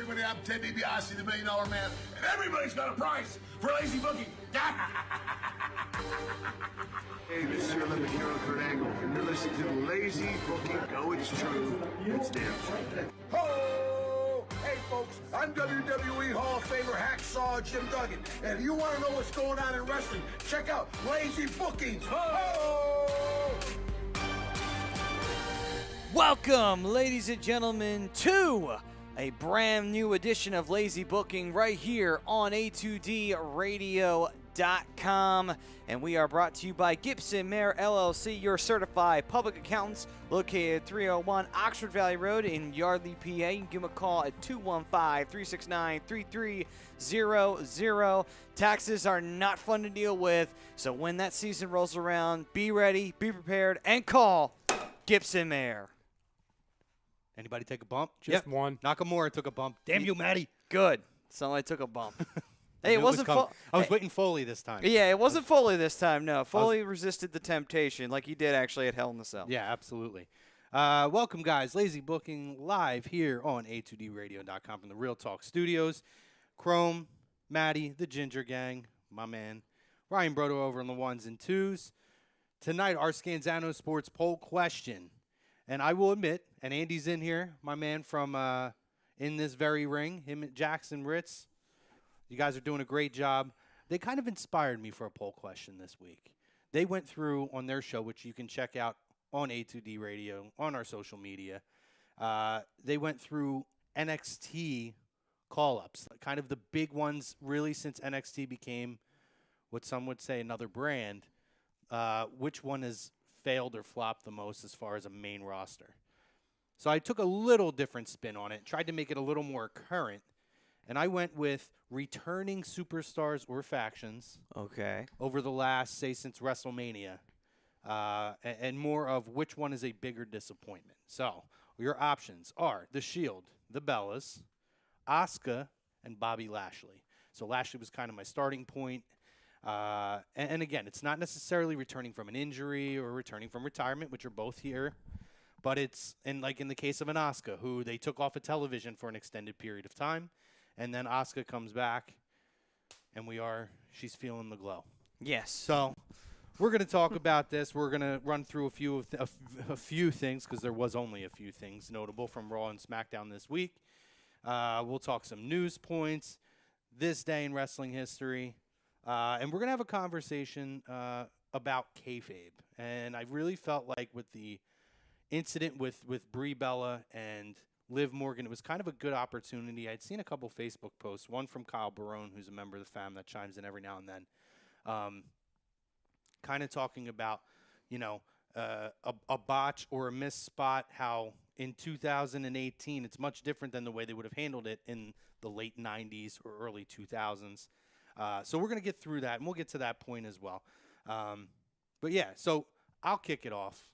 everybody? I'm Ted DiBiase, the $1 Million Man, and everybody's got a price for lazy booking. Hey, this is your Olympic hero, Kurt Angle, and you're listening to Lazy Booking. No, it's true. It's damn true. Ho! Hey, folks, I'm WWE Hall of Famer Hacksaw Jim Duggan, and if you want to know what's going on in wrestling, check out Lazy Bookings. Ho! Welcome, ladies and gentlemen, to a brand new edition of Lazy Booking right here on A2DRadio.com. And we are brought to you by Gibson Mayer LLC, your certified public accountants, located at 301 Oxford Valley Road in Yardley, PA. You can give them a call at 215-369-3300. Taxes are not fun to deal with, so when that season rolls around, be ready, be prepared, and call Gibson Mayer. Anybody take a bump? Just one. Nakamura took a bump. Damn you, Matty. Good. Somebody took a bump. Hey, it Knew wasn't coming. I was hey, waiting Foley this time. Yeah, it wasn't Foley this time, no. Foley resisted the temptation like he did actually at Hell in the Cell. Yeah, absolutely. Welcome, guys. Lazy Booking live here on A2DRadio.com from the Real Talk Studios. Chrome, Matty, the Ginger Gang, my man, Ryan Brodo over on the ones and twos. Tonight, our Scanzano Sports poll question. And I will admit, and Andy's in here, my man from in this very ring, him and Jackson Ritz. You guys are doing a great job. They kind of inspired me for a poll question this week. They went through on their show, which you can check out on A2D Radio, on our social media. They went through NXT call-ups, kind of the big ones really since NXT became what some would say another brand. Which one has failed or flopped the most as far as a main roster? So I took a little different spin on it, tried to make it a little more current, and I went with returning superstars or factions over the last, say, since WrestleMania, and more of which one is a bigger disappointment. So your options are The Shield, the Bellas, Asuka, and Bobby Lashley. So Lashley was kind of my starting point. And again, it's not necessarily returning from an injury or returning from retirement, which are both here. But it's, in the case of an Asuka, who they took off of television for an extended period of time. And then Asuka comes back, and she's feeling the glow. Yes. So we're going to talk about this. We're going to run through a few things, because there was only a few things notable from Raw and Smackdown this week. We'll talk some news points, this day in wrestling history. And we're going to have a conversation about kayfabe. And I really felt like with the incident with Brie Bella and Liv Morgan, it was kind of a good opportunity. I'd seen a couple Facebook posts, one from Kyle Barone, who's a member of the fam that chimes in every now and then, kind of talking about, a botch or a missed spot, how in 2018 it's much different than the way they would have handled it in the late 90s or early 2000s. So we're going to get through that, and we'll get to that point as well. But, yeah, so I'll kick it off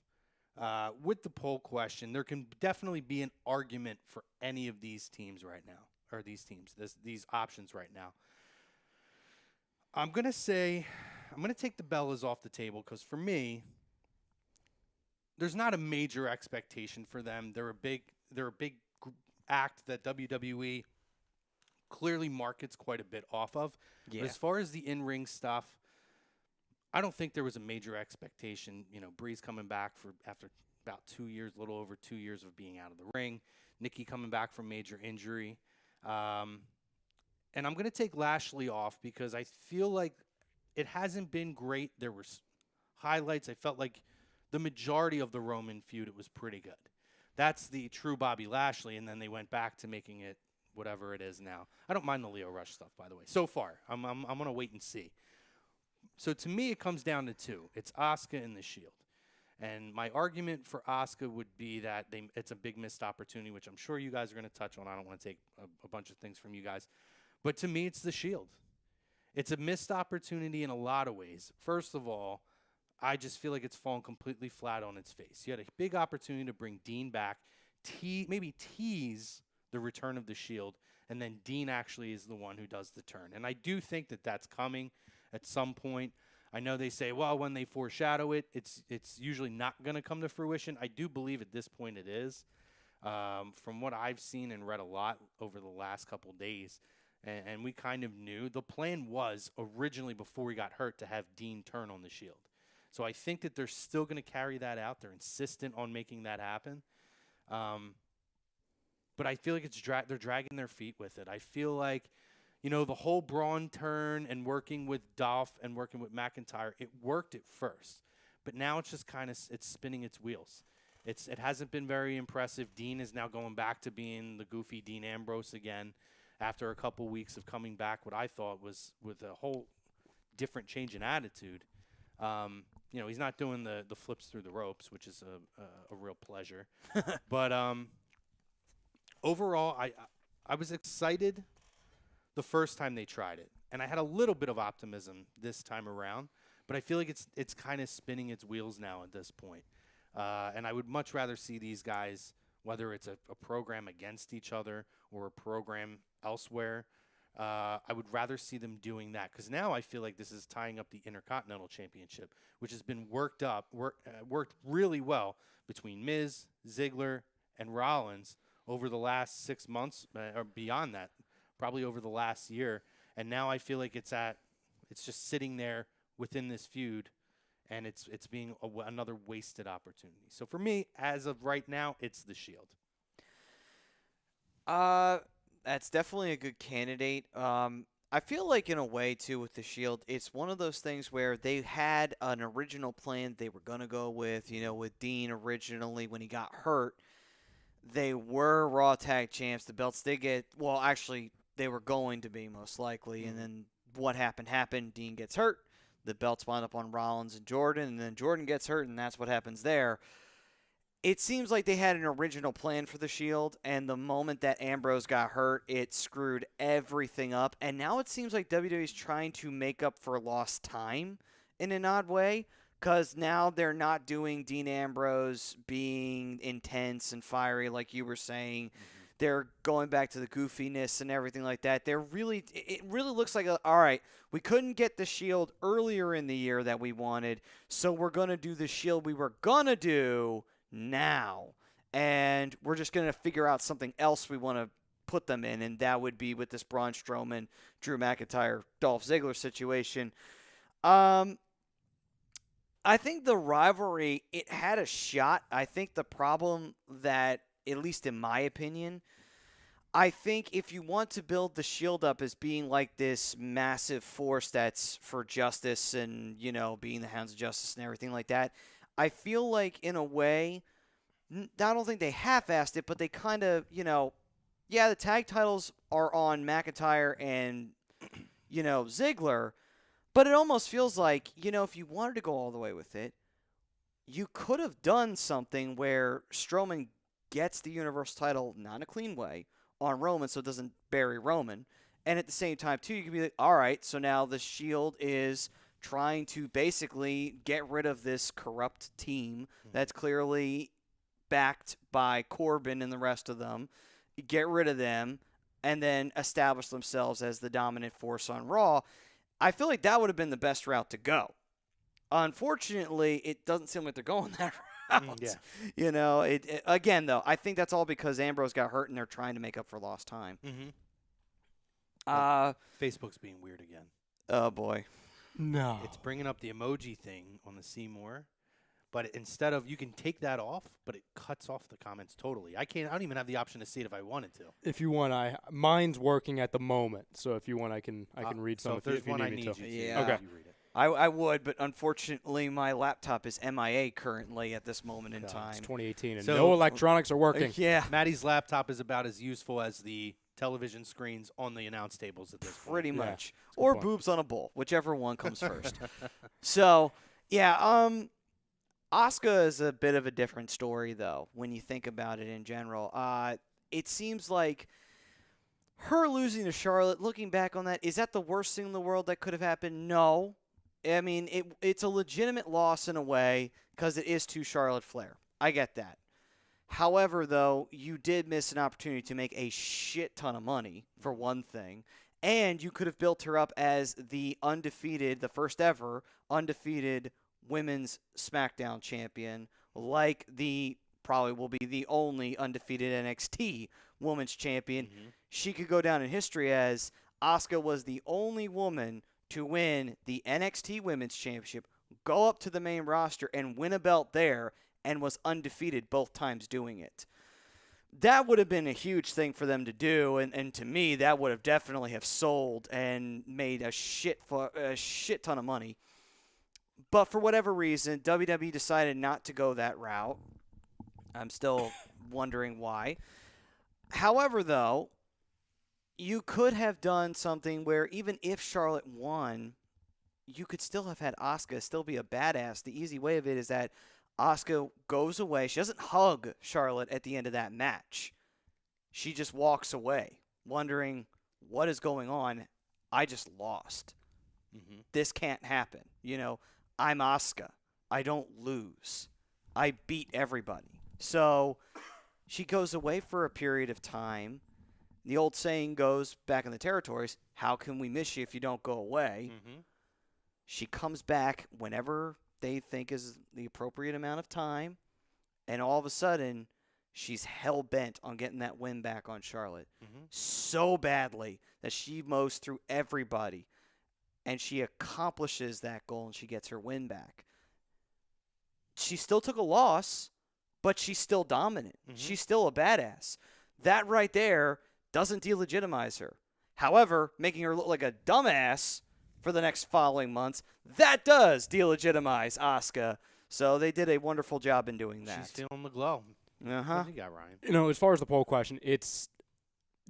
with the poll question. There can definitely be an argument for any of these teams right now, or these options right now. I'm going to take the Bellas off the table because, for me, there's not a major expectation for them. They're a big act that WWE clearly markets quite a bit off of. Yeah. But as far as the in-ring stuff, I don't think there was a major expectation. Brie's coming back after about 2 years, a little over 2 years of being out of the ring. Nikki coming back from major injury. And I'm going to take Lashley off because I feel like it hasn't been great. There were highlights. I felt like the majority of the Roman feud, it was pretty good. That's the true Bobby Lashley, and then they went back to making it whatever it is now. I don't mind the Leo Rush stuff, by the way. So far, I'm going to wait and see. So to me, it comes down to two. It's Asuka and the Shield. And my argument for Asuka would be that it's a big missed opportunity, which I'm sure you guys are going to touch on. I don't want to take a bunch of things from you guys. But to me, it's the Shield. It's a missed opportunity in a lot of ways. First of all, I just feel like it's fallen completely flat on its face. You had a big opportunity to bring Dean back, maybe tease the return of the Shield, and then Dean actually is the one who does the turn. And I do think that that's coming at some point. I know they say, well, when they foreshadow it, it's usually not going to come to fruition. I do believe at this point it is. From what I've seen and read a lot over the last couple days, and we kind of knew, the plan was originally before he got hurt to have Dean turn on the Shield. So I think that they're still going to carry that out. They're insistent on making that happen. But I feel like they're dragging their feet with it. I feel like, the whole Braun turn and working with Dolph and working with McIntyre, it worked at first. But now it's just it's spinning its wheels. It hasn't been very impressive. Dean is now going back to being the goofy Dean Ambrose again after a couple weeks of coming back, what I thought was with a whole different change in attitude. He's not doing the flips through the ropes, which is a real pleasure. But overall, I was excited the first time they tried it, and I had a little bit of optimism this time around. But I feel like it's kind of spinning its wheels now at this point. And I would much rather see these guys, whether it's a program against each other or a program elsewhere, I would rather see them doing that. Because now I feel like this is tying up the Intercontinental Championship, which has been worked really well between Miz, Ziggler, and Rollins over the last 6 months, or beyond that, probably over the last year. And now I feel like it's just sitting there within this feud, and it's being another wasted opportunity. So for me, as of right now, it's the Shield. That's definitely a good candidate. I feel like in a way, too, with the Shield, it's one of those things where they had an original plan they were going to go with, with Dean originally when he got hurt. They were Raw Tag Champs. The belts did get, well, actually, they were going to be most likely. And then what happened. Dean gets hurt. The belts wind up on Rollins and Jordan, and then Jordan gets hurt, and that's what happens there. It seems like they had an original plan for the Shield, and the moment that Ambrose got hurt, it screwed everything up. And now it seems like WWE is trying to make up for lost time in an odd way, because now they're not doing Dean Ambrose being intense and fiery like you were saying. They're going back to the goofiness and everything like that. It really looks like, all right, we couldn't get the Shield earlier in the year that we wanted, so we're going to do the Shield we were going to do now. And we're just going to figure out something else we want to put them in, and that would be with this Braun Strowman, Drew McIntyre, Dolph Ziggler situation. I think the rivalry, it had a shot. I think the problem that, at least in my opinion, I think if you want to build the Shield up as being like this massive force that's for justice and, being the Hounds of Justice and everything like that, I feel like in a way, I don't think they half-assed it, but they kind of, the tag titles are on McIntyre and, Ziggler, but it almost feels like, if you wanted to go all the way with it, you could have done something where Strowman gets the Universal title, not in a clean way, on Roman so it doesn't bury Roman. And at the same time, too, you could be like, all right, so now the Shield is trying to basically get rid of this corrupt team that's clearly backed by Corbin and the rest of them, get rid of them, and then establish themselves as the dominant force on Raw. I feel like that would have been the best route to go. Unfortunately, it doesn't seem like they're going that route. Yeah. Again, though, I think that's all because Ambrose got hurt and they're trying to make up for lost time. Facebook's being weird again. Oh, boy. No. It's bringing up the emoji thing on the Seymour, but instead of, you can take that off, but it cuts off the comments totally. I don't even have the option to see it if I wanted to. If you want, mine's working at the moment. So if you want, I can read some. So if there's one, I need you to. Yeah. Okay. You read it. I would, but unfortunately, my laptop is MIA currently at this moment in time. It's 2018, and So- no electronics are working. Yeah, Maddie's laptop is about as useful as the television screens on the announce tables at this point. pretty Yeah, much. that's a good Or point. boobs on a bowl, whichever one comes first. So, yeah, Asuka is a bit of a different story, though, when you think about it in general. It seems like her losing to Charlotte, looking back on that, is that the worst thing in the world that could have happened? No. I mean, it's a legitimate loss in a way because it is to Charlotte Flair. I get that. However, though, you did miss an opportunity to make a shit ton of money, for one thing, and you could have built her up as the first ever undefeated women's SmackDown champion, like the probably will be the only undefeated NXT Women's Champion. She could go down in history as Asuka was the only woman to win the NXT Women's Championship, go up to the main roster, and win a belt there, and was undefeated both times doing it. That would have been a huge thing for them to do, and to me, that would have definitely have sold and made a shit ton of money. But for whatever reason, WWE decided not to go that route. I'm still wondering why. However, though, you could have done something where even if Charlotte won, you could still have had Asuka still be a badass. The easy way of it is that Asuka goes away. She doesn't hug Charlotte at the end of that match. She just walks away, wondering, what is going on? I just lost. This can't happen. I'm Asuka. I don't lose. I beat everybody. So she goes away for a period of time. The old saying goes back in the territories, how can we miss you if you don't go away? She comes back whenever they think is the appropriate amount of time, and all of a sudden, she's hell-bent on getting that win back on Charlotte so badly that she mows through everybody, and she accomplishes that goal, and she gets her win back. She still took a loss, but she's still dominant. She's still a badass. That right there doesn't delegitimize her. However, making her look like a dumbass for the next following months, that does delegitimize Asuka. So they did a wonderful job in doing that. She's feeling the glow. What do you got, Ryan? As far as the poll question,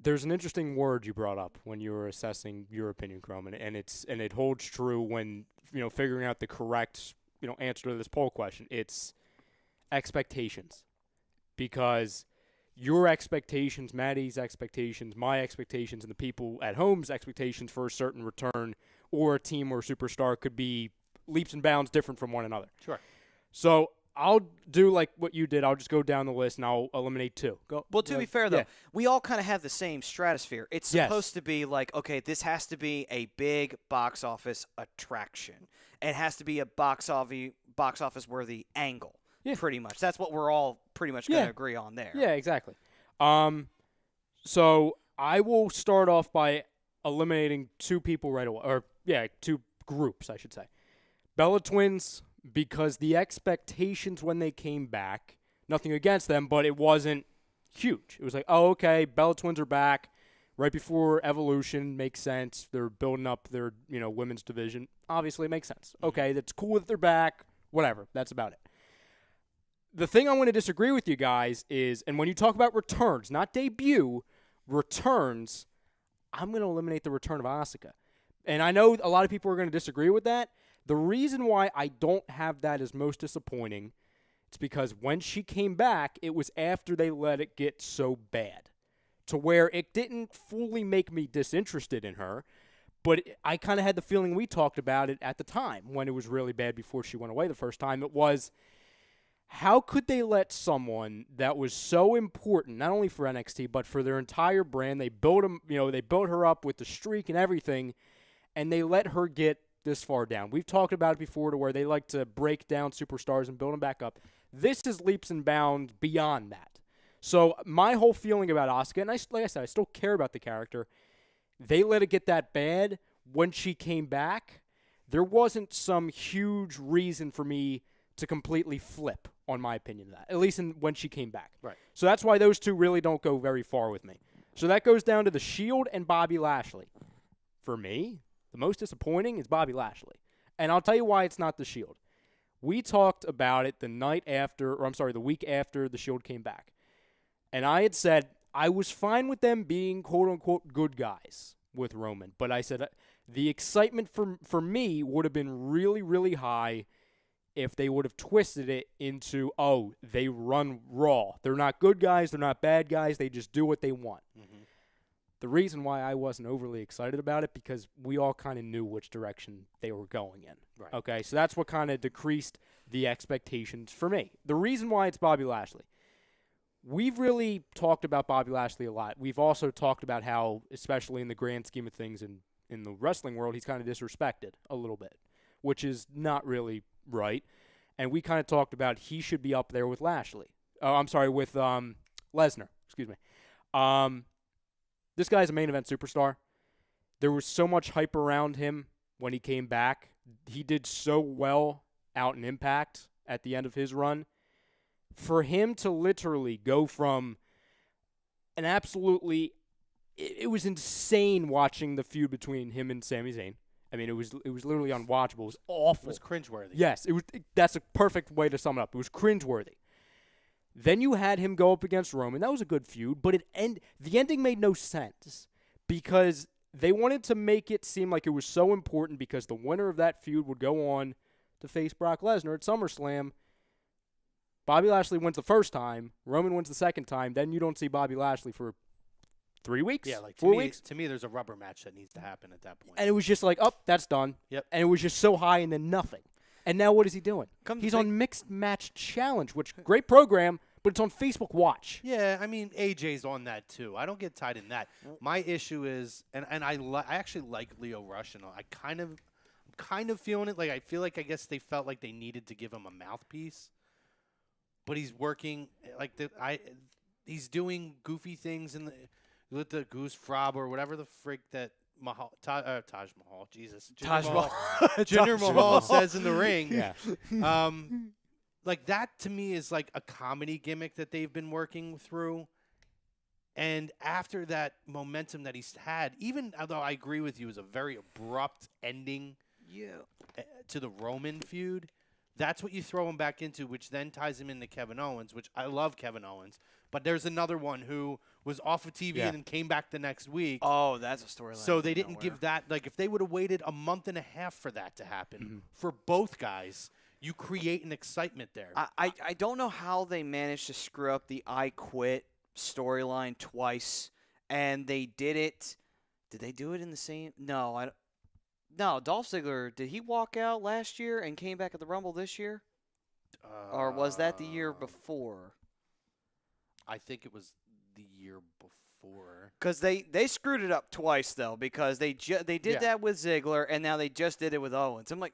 there's an interesting word you brought up when you were assessing your opinion, Croman, and it holds true when figuring out the correct answer to this poll question. It's expectations, because your expectations, Maddie's expectations, my expectations, and the people at home's expectations for a certain return or a team or a superstar could be leaps and bounds different from one another. Sure. So I'll do like what you did. I'll just go down the list and I'll eliminate two. Well, to be fair, though, we all kind of have the same stratosphere. It's supposed to be like, okay, this has to be a big box office attraction. It has to be a box office worthy angle. Yeah. Pretty much. That's what we're all pretty much going to agree on there. Yeah, exactly. So I will start off by eliminating two people right away. Or, two groups, I should say. Bella Twins, because the expectations when they came back, nothing against them, but it wasn't huge. It was like, oh, okay, Bella Twins are back right before Evolution. Makes sense. They're building up their, women's division. Obviously, it makes sense. Okay, that's cool that they're back. Whatever. That's about it. The thing I want to disagree with you guys is, and when you talk about returns, not debut, returns, I'm going to eliminate the return of Asuka. And I know a lot of people are going to disagree with that. The reason why I don't have that as most disappointing, it's because when she came back, it was after they let it get so bad to where it didn't fully make me disinterested in her, but I kind of had the feeling we talked about it at the time when it was really bad before she went away the first time. It was, how could they let someone that was so important, not only for NXT, but for their entire brand, they built them, they built her up with the streak and everything, and they let her get this far down. We've talked about it before to where they like to break down superstars and build them back up. This is leaps and bounds beyond that. So my whole feeling about Asuka, and like I said, I still care about the character, they let it get that bad. When she came back, there wasn't some huge reason for me to completely flip on my opinion of that, at least when she came back. Right. So that's why those two really don't go very far with me. So that goes down to The Shield and Bobby Lashley. For me, the most disappointing is Bobby Lashley. And I'll tell you why it's not The Shield. We talked about it the week after The Shield came back. And I had said I was fine with them being quote-unquote good guys with Roman. But I said the excitement for me would have been really, really high if they would have twisted it into, oh, they run Raw. They're not good guys. They're not bad guys. They just do what they want. Mm-hmm. The reason why I wasn't overly excited about it, because we all kind of knew which direction they were going in. Right. Okay, so that's what kind of decreased the expectations for me. The reason why it's Bobby Lashley. We've really talked about Bobby Lashley a lot. We've also talked about how, especially in the grand scheme of things in the wrestling world, he's kind of disrespected a little bit, which is not really right. And we kind of talked about he should be up there with Lashley. Oh, I'm sorry, with Lesnar. Excuse me. This guy's a main event superstar. There was so much hype around him when he came back. He did so well out in Impact at the end of his run. For him to literally go from an absolutely, it was insane watching the feud between him and Sami Zayn. I mean, it was literally unwatchable. It was awful. It was cringeworthy. Yes, that's a perfect way to sum it up. It was cringeworthy. Then you had him go up against Roman. That was a good feud, but the ending made no sense because they wanted to make it seem like it was so important because the winner of that feud would go on to face Brock Lesnar at SummerSlam. Bobby Lashley wins the first time. Roman wins the second time. Then you don't see Bobby Lashley for 3 weeks? Yeah, like 4 weeks? To me, there's a rubber match that needs to happen at that point. And it was just like, oh, that's done. Yep. And it was just so high and then nothing. And now what is he doing? He's on think- Mixed Match Challenge, which great program, but it's on Facebook Watch. Yeah, I mean AJ's on that too. I don't get tied in that. My issue is, and I actually like Lio Rush, and I'm kind of feeling it. Like I feel like I guess they felt like they needed to give him a mouthpiece, but he's working like he's doing goofy things in with the Goose Frob or whatever the frick that Taj Mahal, Jesus, Taj Mahal. Jinder Taj Mahal Mahal. says in the ring. Yeah. Like that to me is like a comedy gimmick that they've been working through. And after that momentum that he's had, even although I agree with you, it was a very abrupt ending to the Roman feud, that's what you throw him back into, which then ties him into Kevin Owens, which I love Kevin Owens. But there's another one who was off of TV and then came back the next week. Oh, that's a storyline. So they didn't give that. Like if they would have waited a month and a half for that to happen for both guys, you create an excitement there. I don't know how they managed to screw up the I Quit storyline twice, and they did it. Did they do it in the same? No, No, Dolph Ziggler, did he walk out last year and came back at the Rumble this year? Or was that the year before? I think it was the year before. Because they screwed it up twice, though, because they did that with Ziggler, and now they just did it with Owens. I'm like,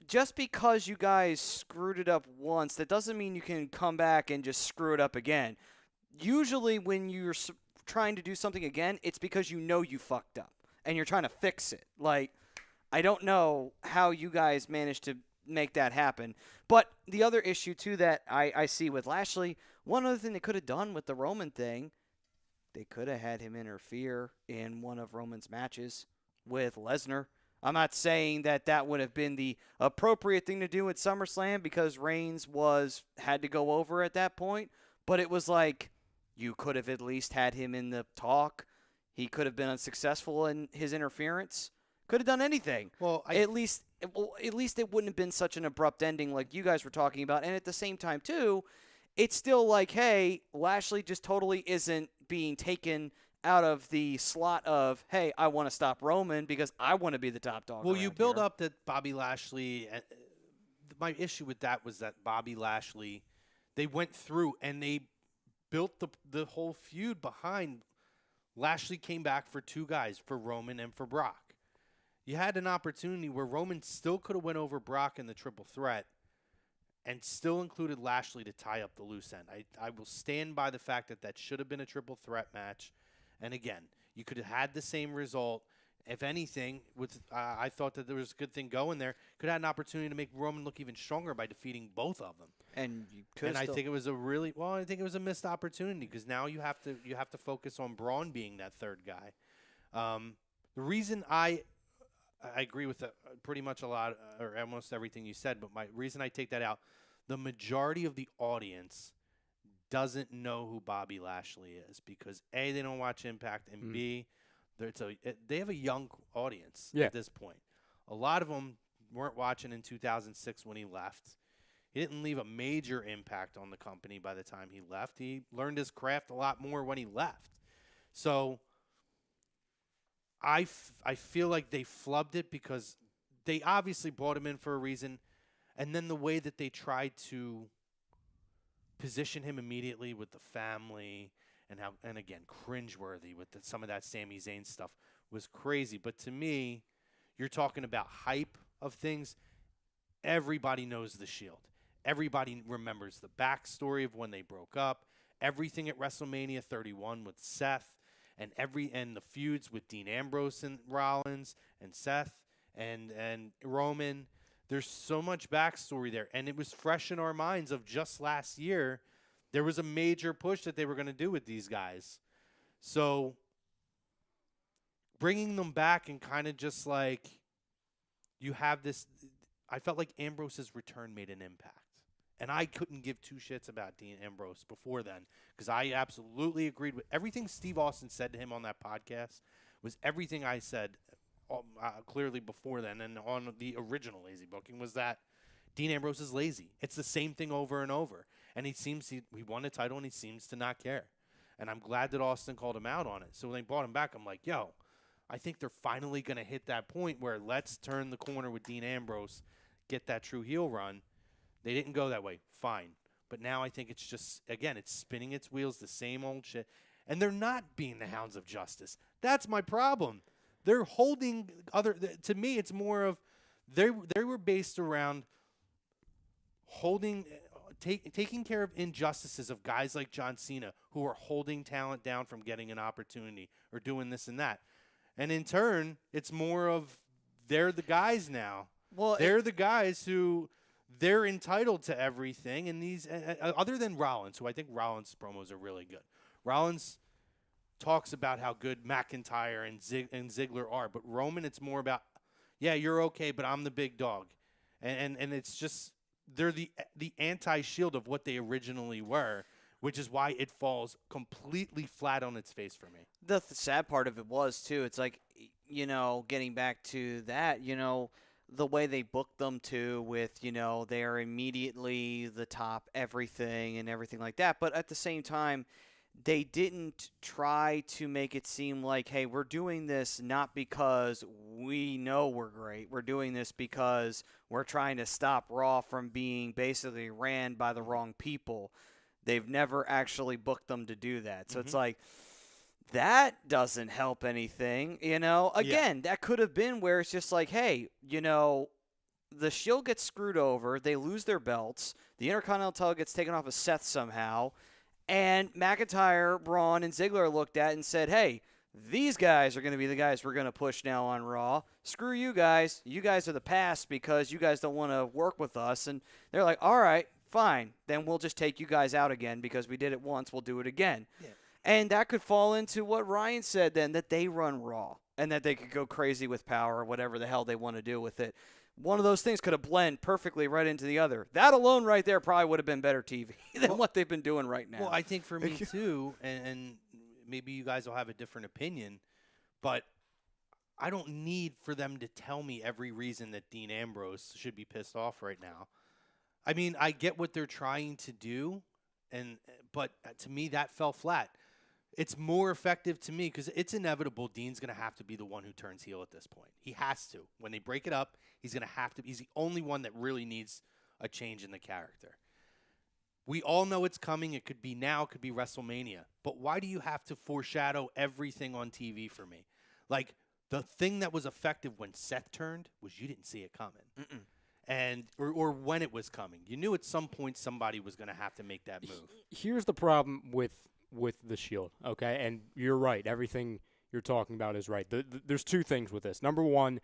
just because you guys screwed it up once, that doesn't mean you can come back and just screw it up again. Usually when you're trying to do something again, it's because you know you fucked up, and you're trying to fix it. Like, I don't know how you guys managed to make that happen. But the other issue, too, that I see with Lashley, one other thing they could have done with the Roman thing, they could have had him interfere in one of Roman's matches with Lesnar. I'm not saying that would have been the appropriate thing to do at SummerSlam because Reigns had to go over at that point, but it was like you could have at least had him in the talk. He could have been unsuccessful in his interference. Could have done anything. Well, at least it wouldn't have been such an abrupt ending like you guys were talking about. And at the same time, too, it's still like, hey, Lashley just totally isn't being taken out of the slot of, hey, I want to stop Roman because I want to be the top dog. Well, you build here. up that Bobby Lashley. My issue with that was that Bobby Lashley, they went through and they built the whole feud behind. Lashley came back for two guys, for Roman and for Brock. You had an opportunity where Roman still could have went over Brock in the triple threat and still included Lashley to tie up the loose end. I will stand by the fact that should have been a triple threat match. And again, you could have had the same result. If anything, I thought that there was a good thing going there. Could have had an opportunity to make Roman look even stronger by defeating both of them. And you could. And I think it was a missed opportunity because now you have to focus on Braun being that third guy. The reason I agree with pretty much a lot or almost everything you said, but my reason I take that out, the majority of the audience doesn't know who Bobby Lashley is because A, they don't watch Impact, and B, they have a young audience at this point. A lot of them weren't watching in 2006 when he left. He didn't leave a major impact on the company by the time he left. He learned his craft a lot more when he left. So I feel like they flubbed it because they obviously brought him in for a reason, and then the way that they tried to position him immediately with the family and again, cringeworthy with some of that Sami Zayn stuff was crazy. But to me, you're talking about hype of things. Everybody knows the Shield. Everybody remembers the backstory of when they broke up, everything at WrestleMania 31 with Seth, and the feuds with Dean Ambrose and Rollins and Seth and Roman. There's so much backstory there, and it was fresh in our minds of just last year. There was a major push that they were going to do with these guys. So bringing them back and kind of just like you have this, I felt like Ambrose's return made an impact. And I couldn't give two shits about Dean Ambrose before then because I absolutely agreed with everything Steve Austin said to him on that podcast was everything I said clearly before then and on the original Lazy Booking was that Dean Ambrose is lazy. It's the same thing over and over. And he won the title and he seems to not care. And I'm glad that Austin called him out on it. So when they brought him back, I'm like, yo, I think they're finally going to hit that point where let's turn the corner with Dean Ambrose, get that true heel run. They didn't go that way. Fine. But now I think it's just, again, it's spinning its wheels, the same old shit. And they're not being the hounds of justice. That's my problem. They're holding to me, it's more of, they were based around holding, taking care of injustices of guys like John Cena who are holding talent down from getting an opportunity or doing this and that. And in turn, it's more of they're the guys now. Well, they're the guys who they're entitled to everything. And these, other than Rollins, who I think Rollins' promos are really good. Rollins talks about how good McIntyre and Ziggler are, but Roman, it's more about, yeah, you're okay, but I'm the big dog, and it's just they're the anti-Shield of what they originally were, which is why it falls completely flat on its face for me. The sad part of it was, too, it's like, getting back to that, the way they booked them, too, with, they're immediately the top everything and everything like that. But at the same time, they didn't try to make it seem like, hey, we're doing this not because we know we're great. We're doing this because we're trying to stop Raw from being basically ran by the wrong people. They've never actually booked them to do that. So it's like, that doesn't help anything, Again, that could have been where it's just like, hey, the Shield gets screwed over. They lose their belts. The Intercontinental title gets taken off of Seth somehow. And McIntyre, Braun, and Ziggler looked at and said, hey, these guys are going to be the guys we're going to push now on Raw. Screw you guys. You guys are the past because you guys don't want to work with us. And they're like, all right, fine. Then we'll just take you guys out again because we did it once. We'll do it again. Yeah. And that could fall into what Ryan said then, that they run Raw and that they could go crazy with power or whatever the hell they want to do with it. One of those things could have blended perfectly right into the other. That alone right there probably would have been better TV than what they've been doing right now. Well, I think for me too, and maybe you guys will have a different opinion, but I don't need for them to tell me every reason that Dean Ambrose should be pissed off right now. I mean, I get what they're trying to do, but to me that fell flat. It's more effective to me because it's inevitable Dean's going to have to be the one who turns heel at this point. He has to. When they break it up, he's going to have to. He's the only one that really needs a change in the character. We all know it's coming. It could be now. It could be WrestleMania. But why do you have to foreshadow everything on TV for me? Like, the thing that was effective when Seth turned was you didn't see it coming. And or when it was coming. You knew at some point somebody was going to have to make that move. Here's the problem with the Shield, okay? And you're right. Everything you're talking about is right. There's two things with this. Number one,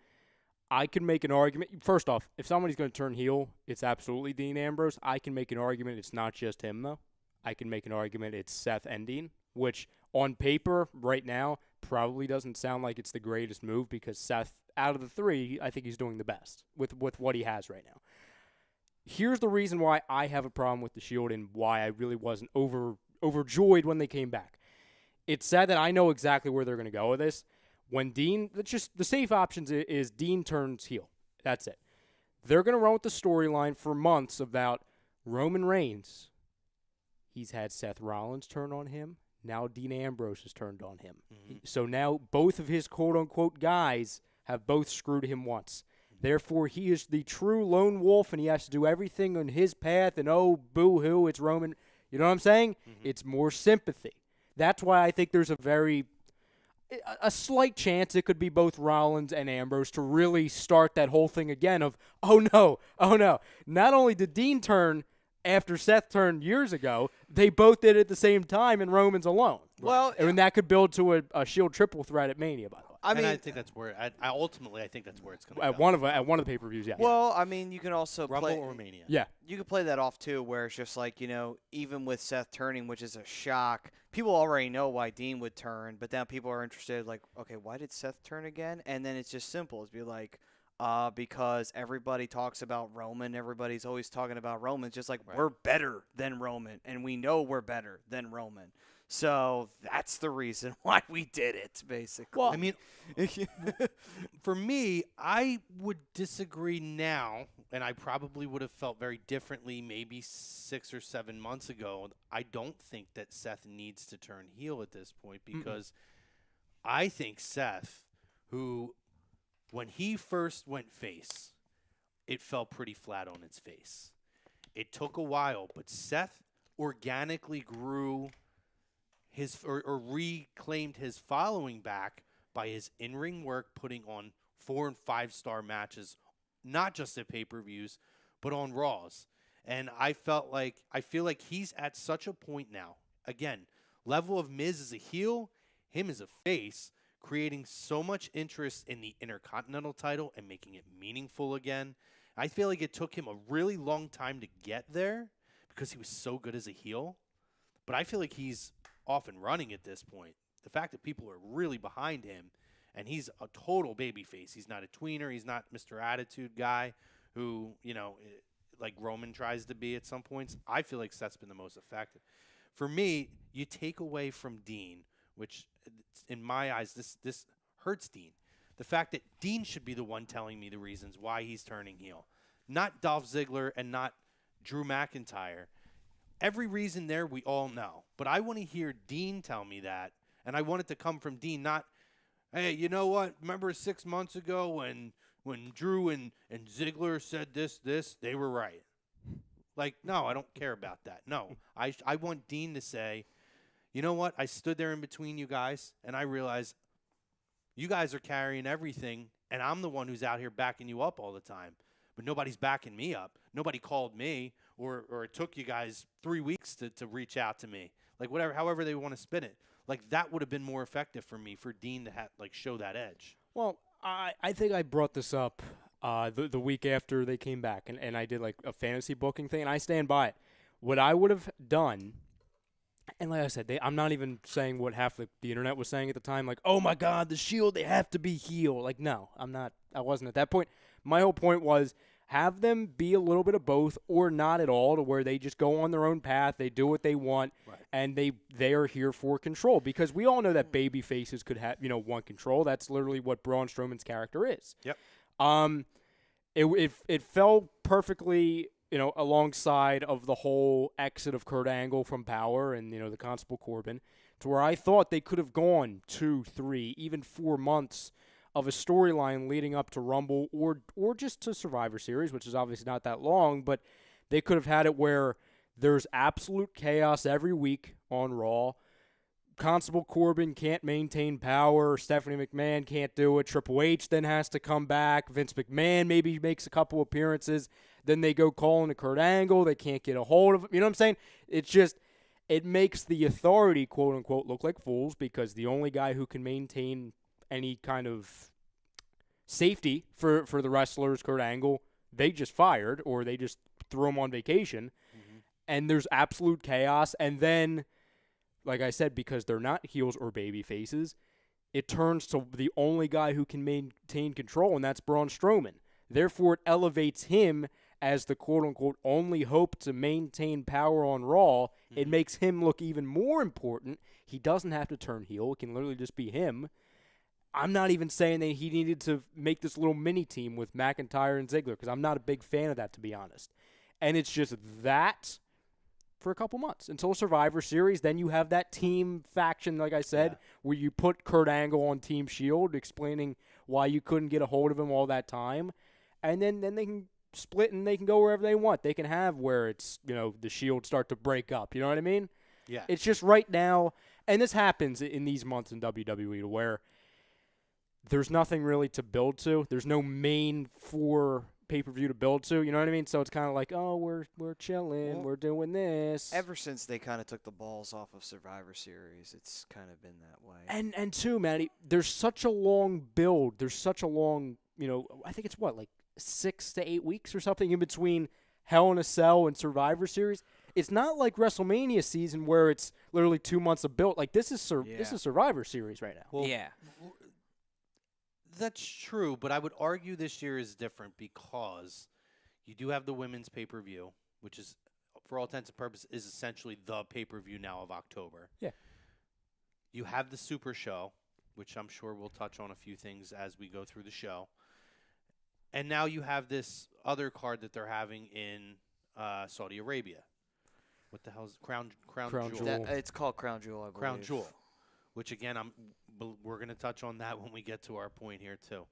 I can make an argument. First off, if somebody's going to turn heel, it's absolutely Dean Ambrose. I can make an argument it's not just him, though. I can make an argument it's Seth and Dean, which on paper right now probably doesn't sound like it's the greatest move because Seth, out of the three, I think he's doing the best with what he has right now. Here's the reason why I have a problem with the Shield and why I really wasn't overjoyed when they came back. It's sad that I know exactly where they're going to go with this. When Dean, that's just the safe options is Dean turns heel. That's it. They're going to run with the storyline for months about Roman Reigns. He's had Seth Rollins turn on him. Now Dean Ambrose has turned on him. So now both of his quote-unquote guys have both screwed him once. Therefore, he is the true lone wolf, and he has to do everything on his path, and oh, boo-hoo, it's Roman. You know what I'm saying? It's more sympathy. That's why I think there's a very a slight chance it could be both Rollins and Ambrose to really start that whole thing again of, oh no. Not only did Dean turn after Seth turned years ago, they both did it at the same time and Roman's alone. Well, and that could build to a Shield triple threat at Mania, by the way. I mean, I think that's where ultimately I think that's where it's going to At go. one of the pay-per-views, yeah. well, I mean, you can also Rumble play or Mania. Yeah. You could play that off too, where it's just like, even with Seth turning, which is a shock, people already know why Dean would turn, but now people are interested, like, okay, why did Seth turn again? And then it's just simple. It's be like, because everybody talks about Roman, everybody's always talking about Roman. It's just like, we're better than Roman, and we know we're better than Roman. So that's the reason why we did it, basically. Well, I mean, for me, I would disagree now, and I probably would have felt very differently maybe 6 or 7 months ago. I don't think that Seth needs to turn heel at this point because I think Seth, who, when he first went face, it fell pretty flat on its face. It took a while, but Seth organically grew or reclaimed his following back by his in-ring work, putting on 4- and 5-star matches, not just at pay-per-views, but on Raws. And I feel like he's at such a point now. Again, level of Miz as a heel, him as a face, creating so much interest in the Intercontinental title and making it meaningful again. I feel like it took him a really long time to get there because he was so good as a heel. But I feel like he's off and running at this point. The fact that people are really behind him, and he's a total babyface. He's not a tweener. He's not Mr. Attitude guy who, like Roman tries to be at some points. I feel like Seth's been the most effective. For me, you take away from Dean, which in my eyes, this hurts Dean. The fact that Dean should be the one telling me the reasons why he's turning heel, not Dolph Ziggler and not Drew McIntyre. Every reason there we all know, but I want to hear Dean tell me that, and I want it to come from Dean, not, hey, you know what? Remember 6 months ago when Drew and Ziggler said this, they were right. Like, no, I don't care about that. No, I want Dean to say, you know what? I stood there in between you guys, and I realized you guys are carrying everything, and I'm the one who's out here backing you up all the time. But nobody's backing me up. Nobody called me, or it took you guys 3 weeks to reach out to me. Like, whatever, however they want to spin it. Like, that would have been more effective for me, for Dean to show that edge. Well, I think I brought this up the week after they came back, and I did like a fantasy booking thing, and I stand by it. What I would have done, and like I said, I'm not even saying what half the internet was saying at the time, like, oh my God, the Shield, they have to be heel. Like, no, I wasn't at that point. My whole point was have them be a little bit of both or not at all, to where they just go on their own path, they do what they want, right, and they are here for control. Because we all know that baby faces could have, want control. That's literally what Braun Strowman's character is. Yep. It fell perfectly, alongside of the whole exit of Kurt Angle from Power and, the Constable Corbin, to where I thought they could have gone 2, 3, even 4 months of a storyline leading up to Rumble or just to Survivor Series, which is obviously not that long, but they could have had it where there's absolute chaos every week on Raw. Constable Corbin can't maintain power. Stephanie McMahon can't do it. Triple H then has to come back. Vince McMahon maybe makes a couple appearances. Then they go calling to Kurt Angle. They can't get a hold of him. You know what I'm saying? It's just, it makes the Authority, quote unquote, look like fools, because the only guy who can maintain any kind of safety for the wrestlers, Kurt Angle, they just fired, or they just threw him on vacation. Mm-hmm. And there's absolute chaos. And then, like I said, because they're not heels or baby faces, it turns to the only guy who can maintain control, and that's Braun Strowman. Therefore, it elevates him as the quote-unquote only hope to maintain power on Raw. Mm-hmm. It makes him look even more important. He doesn't have to turn heel. It can literally just be him. I'm not even saying that he needed to make this little mini team with McIntyre and Ziggler, because I'm not a big fan of that, to be honest. And it's just that for a couple months until Survivor Series. Then you have that team faction, like I said, where you put Kurt Angle on Team Shield, explaining why you couldn't get a hold of him all that time. And then they can split and they can go wherever they want. They can have where it's, the Shield start to break up. You know what I mean? Yeah. It's just right now, and this happens in these months in WWE to where there's nothing really to build to. There's no main for pay-per-view to build to. You know what I mean? So it's kind of like, oh, we're chilling, Well, we're doing this. Ever since they kind of took the balls off of Survivor Series, it's kind of been that way. And too, Matty, there's such a long build. There's such a long, I think it's like 6 to 8 weeks or something in between Hell in a Cell and Survivor Series. It's not like WrestleMania season where it's literally 2 months of build. Like this is Survivor Series right now. Well, yeah. That's true, but I would argue this year is different because you do have the women's pay-per-view, which is, for all intents and purposes, is essentially the pay-per-view now of October. Yeah. You have the Super Show, which I'm sure we'll touch on a few things as we go through the show. And now you have this other card that they're having in Saudi Arabia. What the hell is Crown Jewel? It's called Crown Jewel, I believe. Crown Jewel, which again, we're going to touch on that when we get to our point here too.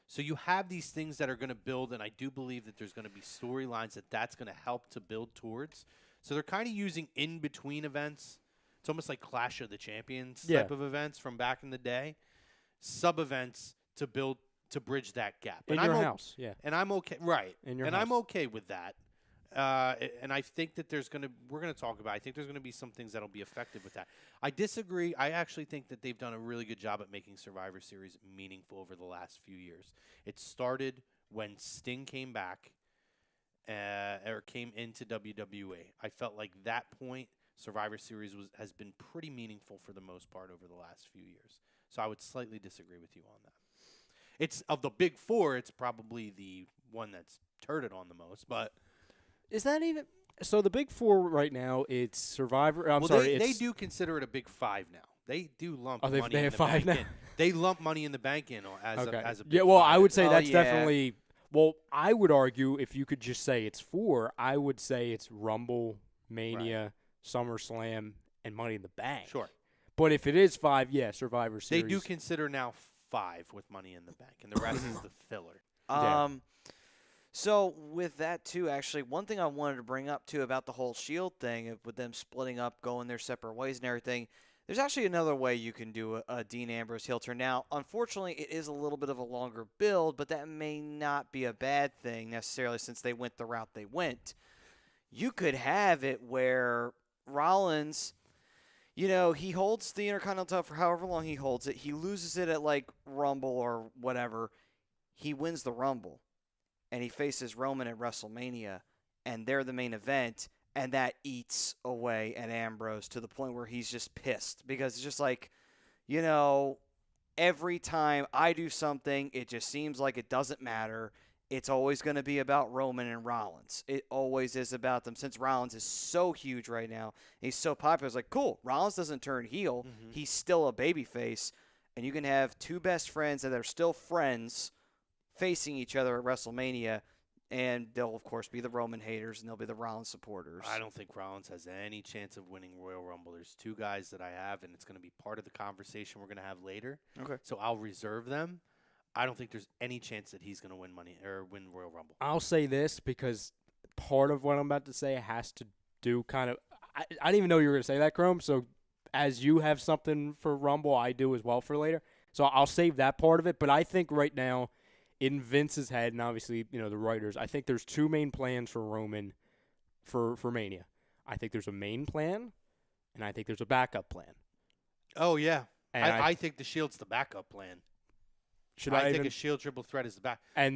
So you have these things that are going to build, and I do believe that there's going to be storylines that's going to help to build towards. So they're kind of using in-between events. It's almost like Clash of the Champions type of events from back in the day. Sub-events to bridge that gap. In your house, yeah. And I'm okay, right. In your and house. I'm okay with that. And I think that we're going to talk about, I think there's going to be some things that'll be effective with that. I disagree. I actually think that they've done a really good job at making Survivor Series meaningful over the last few years. It started when Sting came back, or came into WWE. I felt like that point, Survivor Series has been pretty meaningful for the most part over the last few years. So I would slightly disagree with you on that. It's of the big four, it's probably the one that's turded on the most, but Is that even so? The big four right now, it's Survivor. They do consider it a big five now. They do lump money they in have the five bank now? in. They lump money in the bank in as a big yeah. Well, five. I would say Oh, that's yeah. definitely. Well, I would argue if you could just say it's four, I would say it's Rumble, Mania, SummerSlam, and Money in the Bank. Sure. But if it is five, yeah, Survivor Series. They do consider now five with Money in the Bank, and the rest is the filler. Yeah. So with that too, actually, one thing I wanted to bring up too about the whole Shield thing, with them splitting up, going their separate ways and everything. There's actually another way you can do a Dean Ambrose heel turn. Now, unfortunately, it is a little bit of a longer build, but that may not be a bad thing necessarily since they went the route they went. You could have it where Rollins, he holds the Intercontinental title for however long he holds it. He loses it at like Rumble or whatever. He wins the Rumble, and he faces Roman at WrestleMania, and they're the main event. And that eats away at Ambrose to the point where he's just pissed because it's just like, every time I do something, it just seems like it doesn't matter. It's always going to be about Roman and Rollins. It always is about them. Since Rollins is so huge right now, he's so popular, it's like, cool, Rollins doesn't turn heel. Mm-hmm. He's still a babyface. And you can have two best friends that are still friends facing each other at WrestleMania. And they'll, of course, be the Roman haters, and they'll be the Rollins supporters. I don't think Rollins has any chance of winning Royal Rumble. There's two guys that I have, and it's going to be part of the conversation we're going to have later. Okay. So I'll reserve them. I don't think there's any chance that he's going to win win Royal Rumble. I'll say this because part of what I'm about to say has to do kind of. I didn't even know you were going to say that, Chrome. So as you have something for Rumble, I do as well for later. So I'll save that part of it. But I think right now, in Vince's head, and obviously, the writers, I think there's two main plans for Roman for Mania. I think there's a main plan, and I think there's a backup plan. Oh, yeah. And I think the Shield's the backup plan. I think a Shield triple threat is the back. And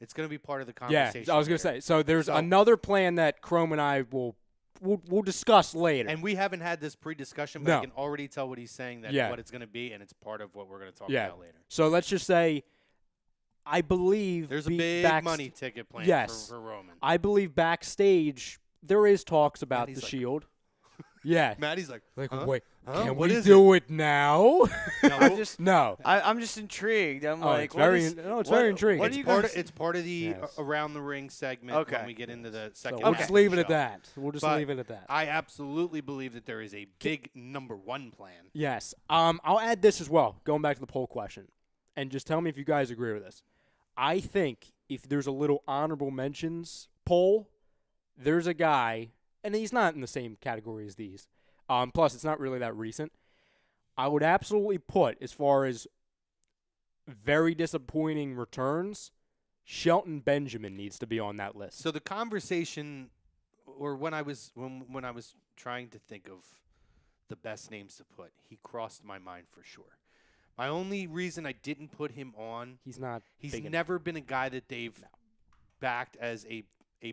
it's going to be part of the conversation. Yeah, I was going to say. So there's another plan that Chrome and I will discuss later. And we haven't had this pre-discussion, but No. I can already tell what he's saying, what it's going to be, and it's part of what we're going to talk about later. So let's just say, I believe there's a big money ticket plan for Roman. I believe backstage there is talks about Maddie's the like, Shield. Yeah. Maddie's like, huh? Wait, Huh? can What we is do it now? No, no. I'm just intrigued. I'm like, it's very intriguing. What do you It's part of the Yes. Around the Ring segment Okay. when we get into the So second we'll half just of leave the it at show. that. We'll just But leave it at that. I absolutely believe that there is a big number one plan. Yes. I'll add this as well, going back to the poll question, and just tell me if you guys agree with this. I think if there's a little honorable mentions poll, there's a guy, and he's not in the same category as these. Plus, it's not really that recent. I would absolutely put, as far as very disappointing returns, Shelton Benjamin needs to be on that list. So the conversation, or when I was trying to think of the best names to put, he crossed my mind for sure. My only reason I didn't put him on, He's big never been a guy that they've backed as a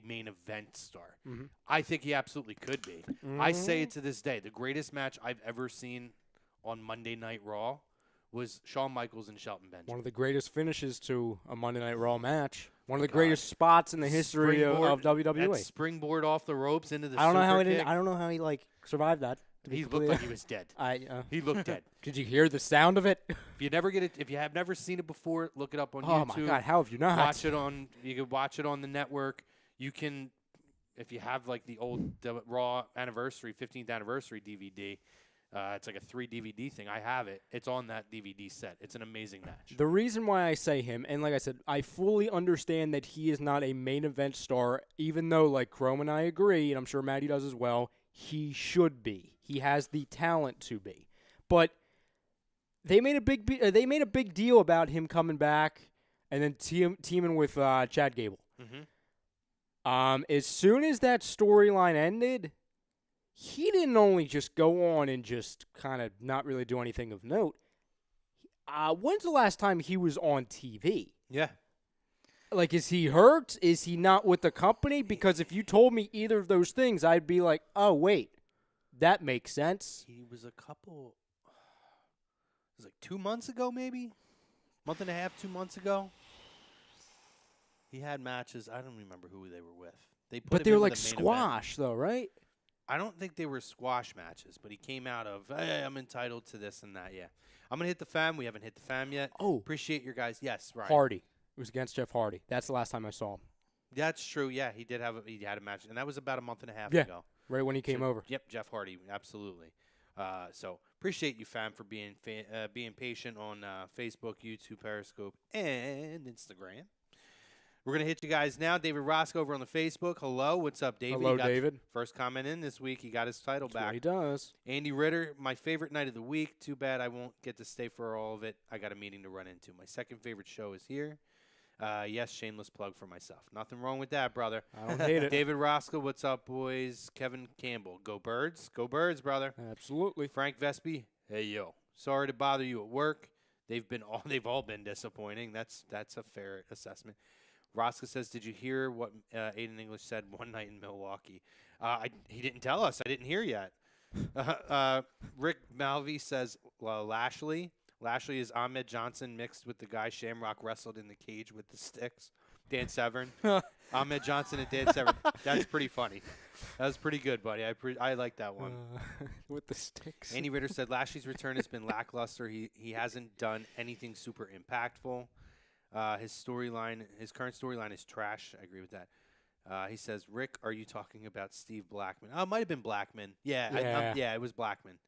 main event star. Mm-hmm. I think he absolutely could be. Mm-hmm. I say it to this day. The greatest match I've ever seen on Monday Night Raw was Shawn Michaels and Shelton Benjamin. One of the greatest finishes to a Monday Night Raw match. One of the greatest spots in the history of WWE. That springboard off the ropes into the I don't know how super kick. I don't know how he survived that. He looked like he was dead. He looked dead. Did you hear the sound of it? If you have never seen it before, look it up on YouTube. Oh my God, how have you not? You can watch it on the network. You can, if you have the old Raw anniversary, 15th anniversary DVD. It's like a 3 DVD thing. I have it. It's on that DVD set. It's an amazing match. The reason why I say him, and like I said, I fully understand that he is not a main event star, even though, Chrome and I agree, and I'm sure Maddie does as well, he should be. He has the talent to be. But they made a big deal about him coming back and then teaming with Chad Gable. Mm-hmm. As soon as that storyline ended, he didn't only just go on and just kind of not really do anything of note. When's the last time he was on TV? Yeah. Is he hurt? Is he not with the company? Because if you told me either of those things, I'd be like, oh, wait, that makes sense. He was it was 2 months ago, maybe? Month and a half, 2 months ago? He had matches. I don't remember who they were with. But they were squash, though, right? I don't think they were squash matches, but he came out of, hey, I'm entitled to this and that, yeah. I'm going to hit the fam. We haven't hit the fam yet. Oh. Appreciate your guys. Yes, right. Hardy. It was against Jeff Hardy. That's the last time I saw him. That's true, yeah. He had a match, and that was about a month and a half Yeah, ago. right when he came over. Yep, Jeff Hardy, absolutely. So appreciate you, fam, for being patient on Facebook, YouTube, Periscope, and Instagram. We're going to hit you guys now. David Roscoe over on the Facebook. Hello. What's up, David? Hello, David. First comment in this week. He got his title That's back. what he does. Andy Ritter, my favorite night of the week. Too bad I won't get to stay for all of it. I got a meeting to run into. My second favorite show is here. Yes, shameless plug for myself. Nothing wrong with that, brother. I don't hate it. David Roscoe, what's up, boys? Kevin Campbell, go Birds. Go Birds, brother. Absolutely. Frank Vespi, hey, yo. Sorry to bother you at work. They've all been disappointing. That's a fair assessment. Roscoe says, did you hear what Aiden English said one night in Milwaukee? He didn't tell us. I didn't hear yet. Rick Malvey says, well, Lashley is Ahmed Johnson mixed with the guy Shamrock wrestled in the cage with the sticks. Dan Severn. Ahmed Johnson and Dan Severn. That's pretty funny. That was pretty good, buddy. I like that one. With the sticks. Andy Ritter said, Lashley's return has been lackluster. He hasn't done anything super impactful. His current storyline is trash. I agree with that. He says, Rick, are you talking about Steve Blackman? Oh, it might have been Blackman. Yeah, it was Blackman.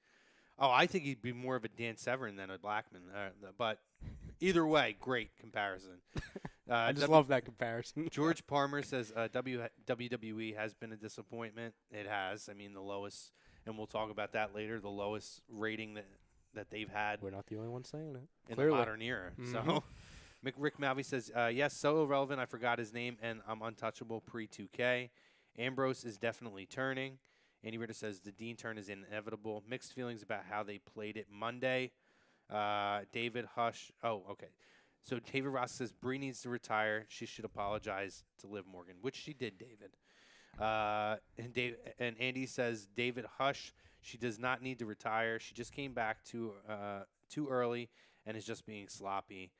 Oh, I think he'd be more of a Dan Severn than a Blackman. But either way, great comparison. I just love that comparison. George Palmer says WWE has been a disappointment. It has. I mean, the lowest, and we'll talk about that later, the lowest rating that they've had. We're not the only ones saying it. In the modern era. Mm-hmm. So Rick Malvey says, yes, so irrelevant. I forgot his name, and I'm untouchable pre-2K. Ambrose is definitely turning. Andy Ritter says the Dean turn is inevitable. Mixed feelings about how they played it Monday. David Hush. Oh, okay. So David Ross says Brie needs to retire. She should apologize to Liv Morgan, which she did, David. And Andy says David Hush. She does not need to retire. She just came back too early and is just being sloppy.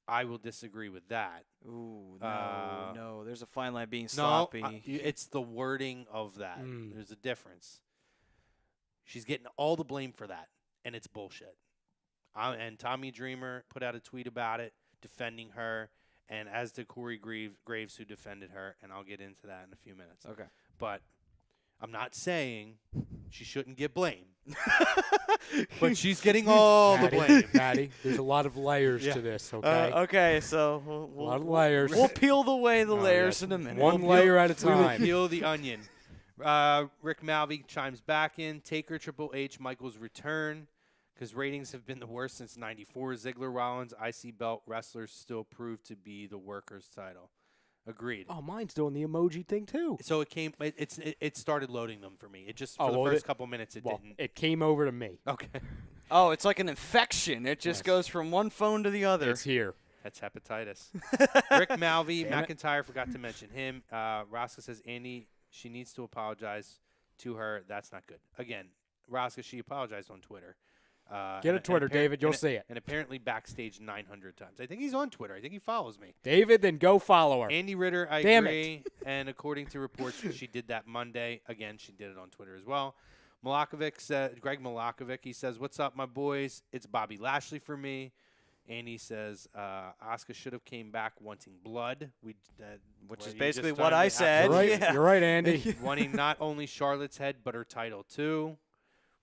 I will disagree with that. Ooh, no. There's a fine line being sloppy. No, it's the wording of that. There's a difference. She's getting all the blame for that, and it's bullshit. And Tommy Dreamer put out a tweet about it, defending her, and as did Corey Graves, who defended her, and I'll get into that in a few minutes. Okay. But I'm not saying she shouldn't get blame. But she's getting all the blame. Maddie, there's a lot of layers to this, okay? Okay, so a lot of layers. We'll peel away the layers in a minute. One layer at a time. We will peel the onion. Rick Malvey chimes back in. Taker, Triple H, Michaels return. because ratings have been the worst since '94. Ziggler, Rollins, IC belt wrestlers still prove to be the workers' title. Agreed. Oh, mine's doing the emoji thing too. So it started loading them for me. It just Oh, for the well, first couple minutes it didn't. It came over to me. Okay, Oh, it's like an infection. It just Yes. goes from one phone to the other. It's here. that's hepatitis. Rick Malvey, Damn it. McIntyre forgot to mention him. Rosca says Andy, she needs to apologize to her. That's not good. Again, Rosca, she apologized on Twitter. Get a Twitter, David. You'll and see it. And apparently backstage 900 times. I think he's on Twitter. I think he follows me. David, then go follow her. Andy Ritter, I Damn agree. And according to reports, she did that Monday. Again, she did it on Twitter as well. Greg Malakovic, he says, "What's up, my boys? It's Bobby Lashley for me." Andy says, Asuka should have came back wanting blood. Which well, is you basically just what I said. You're right. Yeah. You're right, Andy. wanting not only Charlotte's head, but her title too.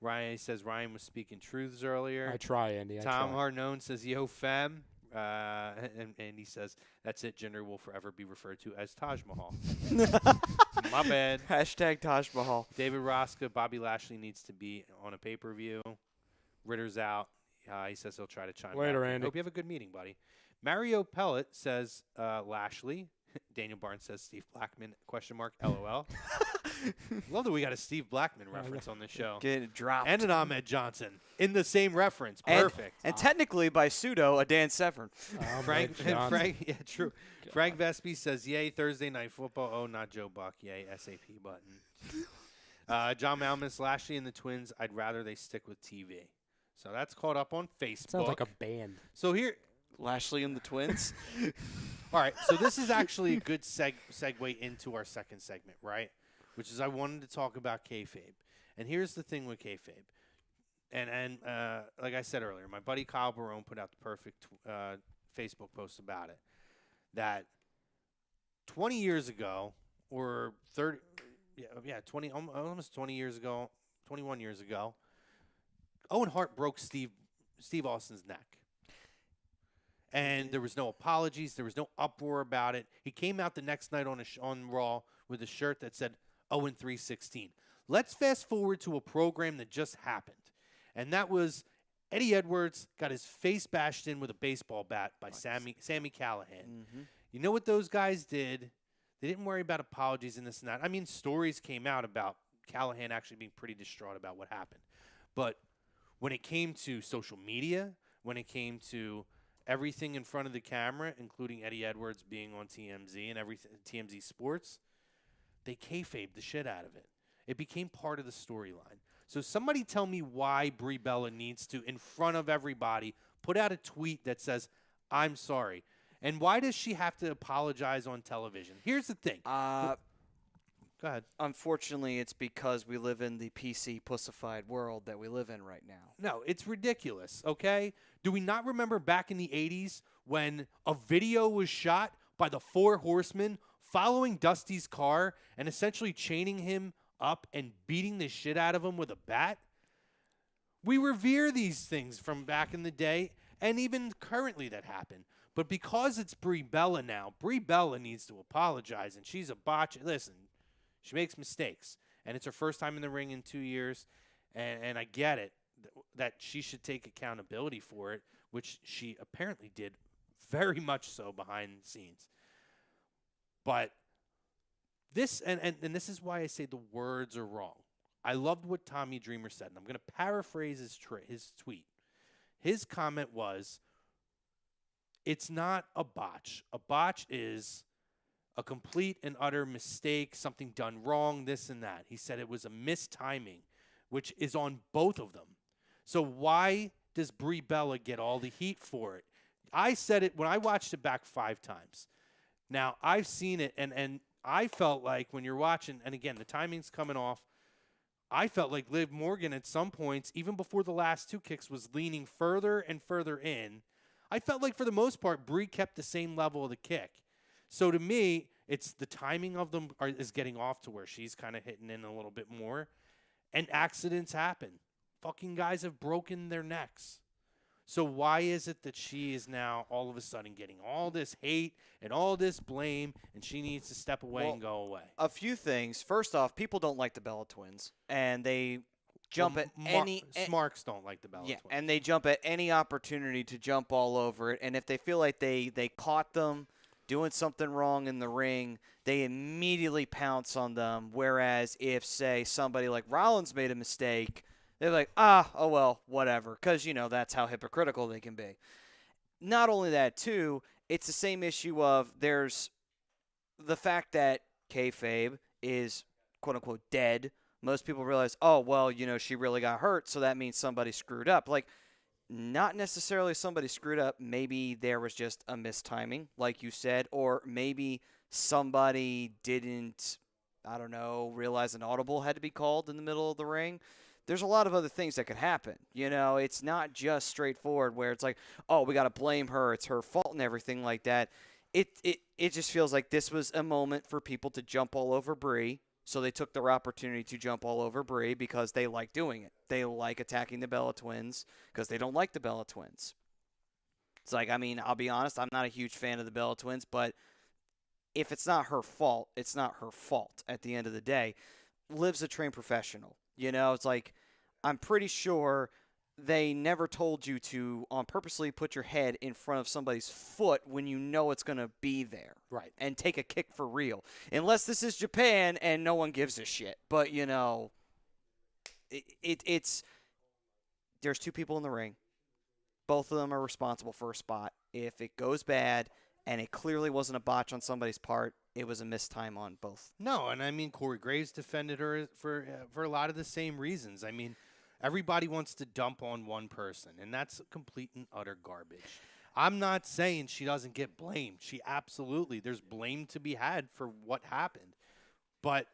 Ryan says Ryan was speaking truths earlier. I try, Andy. Tom try. Harnone says, "Yo, fam." And he says, "That's it. Gender will forever be referred to as Taj Mahal." My bad. Hashtag Taj Mahal. David Rosca, Bobby Lashley needs to be on a pay-per-view. Ritter's out. He says he'll try to chime Later, back in. Andy. Hope you have a good meeting, buddy. Mario Pellet says Lashley. Daniel Barnes says Steve Blackman, ? LOL. Love that we got a Steve Blackman reference on this show. Get it dropped. And an Ahmed Johnson in the same reference. And- Perfect. And technically, by pseudo, a Dan Severn. Frank, yeah, true. Frank Vespi says, "Yay, Thursday Night Football." Oh, not Joe Buck. Yay, SAP button. John Malmus, Lashley and the Twins. I'd rather they stick with TV. So that's caught up on Facebook. Sounds like a band. So here, Lashley and the Twins. all right. So this is actually a good segue into our second segment, right? Which is I wanted to talk about kayfabe. And here's the thing with kayfabe. And like I said earlier, my buddy Kyle Barone put out the perfect Facebook post about it. That 20 years ago, or 30, almost 20 years ago, 21 years ago, Owen Hart broke Steve Austin's neck. And there was no apologies. There was no uproar about it. He came out the next night on Raw with a shirt that said 0-3-16. Let's fast forward to a program that just happened. And that was Eddie Edwards got his face bashed in with a baseball bat by Sammy Callahan. Mm-hmm. You know what those guys did? They didn't worry about apologies and this and that. I mean, stories came out about Callahan actually being pretty distraught about what happened. But when it came to social media, when it came to everything in front of the camera, including Eddie Edwards being on TMZ and everything, TMZ Sports, they kayfabed the shit out of it. It became part of the storyline. So somebody tell me why Brie Bella needs to, in front of everybody, put out a tweet that says, "I'm sorry." And why does she have to apologize on television? Here's the thing. Go ahead. Unfortunately, it's because we live in the PC pussified world that we live in right now. No, it's ridiculous, okay? Do we not remember back in the 80s when a video was shot by the Four Horsemen following Dusty's car and essentially chaining him up and beating the shit out of him with a bat? We revere these things from back in the day, and even currently that happen. But because it's Brie Bella now, Brie Bella needs to apologize, and she's a botch. Listen, she makes mistakes, and it's her first time in the ring in 2 years, and I get it, that she should take accountability for it, which she apparently did very much so behind the scenes. But this, and this is why I say the words are wrong. I loved what Tommy Dreamer said, and I'm going to paraphrase his tweet. His comment was, "It's not a botch. A botch is a complete and utter mistake, something done wrong, this and that." He said it was a mistiming, which is on both of them. So why does Brie Bella get all the heat for it? I said it when I watched it back 5 times. Now, I've seen it, and I felt like when you're watching, and again, the timing's coming off, I felt like Liv Morgan at some points, even before the last 2 kicks, was leaning further and further in. I felt like for the most part, Brie kept the same level of the kick. So to me, it's the timing of them is getting off to where she's kind of hitting in a little bit more. And accidents happen. Fucking guys have broken their necks. So why is it that she is now all of a sudden getting all this hate and all this blame, and she needs to step away and go away? A few things. First off, people don't like the Bella twins, and they jump at any Smarks don't like the Bella yeah, Twins. and they jump at any opportunity to jump all over it. And if they feel like they caught them doing something wrong in the ring, they immediately pounce on them. Whereas if, say, somebody like Rollins made a mistake, they're like, oh, well, whatever. Because, that's how hypocritical they can be. Not only that, too, it's the same issue of there's the fact that kayfabe is, quote-unquote, dead. Most people realize, oh, well, she really got hurt, so that means somebody screwed up. Like, not necessarily somebody screwed up. Maybe there was just a mistiming, like you said, or maybe somebody didn't, I don't know, realize an audible had to be called in the middle of the ring. There's a lot of other things that could happen. It's not just straightforward where it's like, oh, we got to blame her. It's her fault and everything like that. It just feels like this was a moment for people to jump all over Brie. So they took their opportunity to jump all over Brie because they like doing it. They like attacking the Bella Twins because they don't like the Bella Twins. It's like, I'll be honest, I'm not a huge fan of the Bella Twins, but if it's not her fault, it's not her fault at the end of the day. Liv's a trained professional. It's like, I'm pretty sure they never told you to purposely put your head in front of somebody's foot when you know it's going to be there. Right. And take a kick for real. Unless this is Japan and no one gives a shit. But, it's there's two people in the ring. Both of them are responsible for a spot. If it goes bad and it clearly wasn't a botch on somebody's part, it was a missed time on both. No, and Corey Graves defended her for a lot of the same reasons. Everybody wants to dump on one person, and that's complete and utter garbage. I'm not saying she doesn't get blamed. There's blame to be had for what happened. But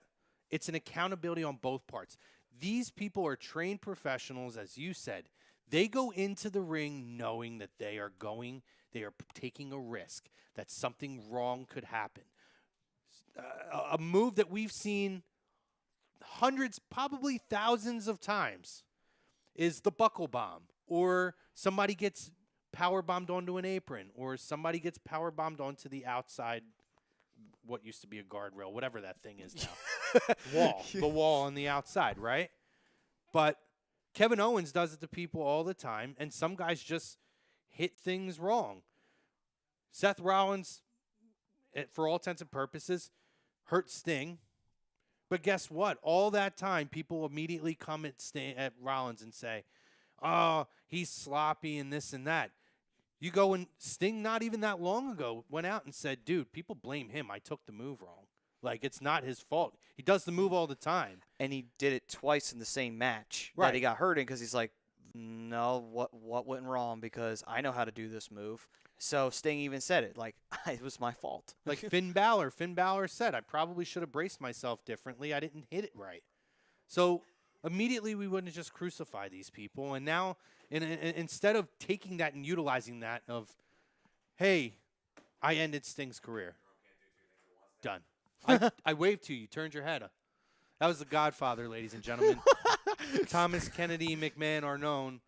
it's an accountability on both parts. These people are trained professionals, as you said. They go into the ring knowing that they are taking a risk, that something wrong could happen. A move that we've seen hundreds, probably thousands of times is the buckle bomb, or somebody gets power bombed onto an apron, or somebody gets power bombed onto the outside, what used to be a guardrail, whatever that thing is now. The wall on the outside, right? But Kevin Owens does it to people all the time, and some guys just hit things wrong. Seth Rollins, for all intents and purposes, hurt Sting. But guess what? All that time, people immediately come at Rollins and say, oh, he's sloppy and this and that. You go and Sting, not even that long ago, went out and said, dude, people blame him. I took the move wrong. Like, it's not his fault. He does the move all the time. And he did it twice in the same match Right. that he got hurt in because he's like, no, what went wrong? Because I know how to do this move. So Sting even said it, like, it was my fault. Like Finn Balor. Finn Balor said, I probably should have braced myself differently. I didn't hit it right. So immediately we wouldn't just crucify these people. And now, instead of taking that and utilizing that of, hey, I ended Sting's career. Done. I waved to you. You turned your head up. That was the Godfather, ladies and gentlemen. Thomas Kennedy McMahon are known.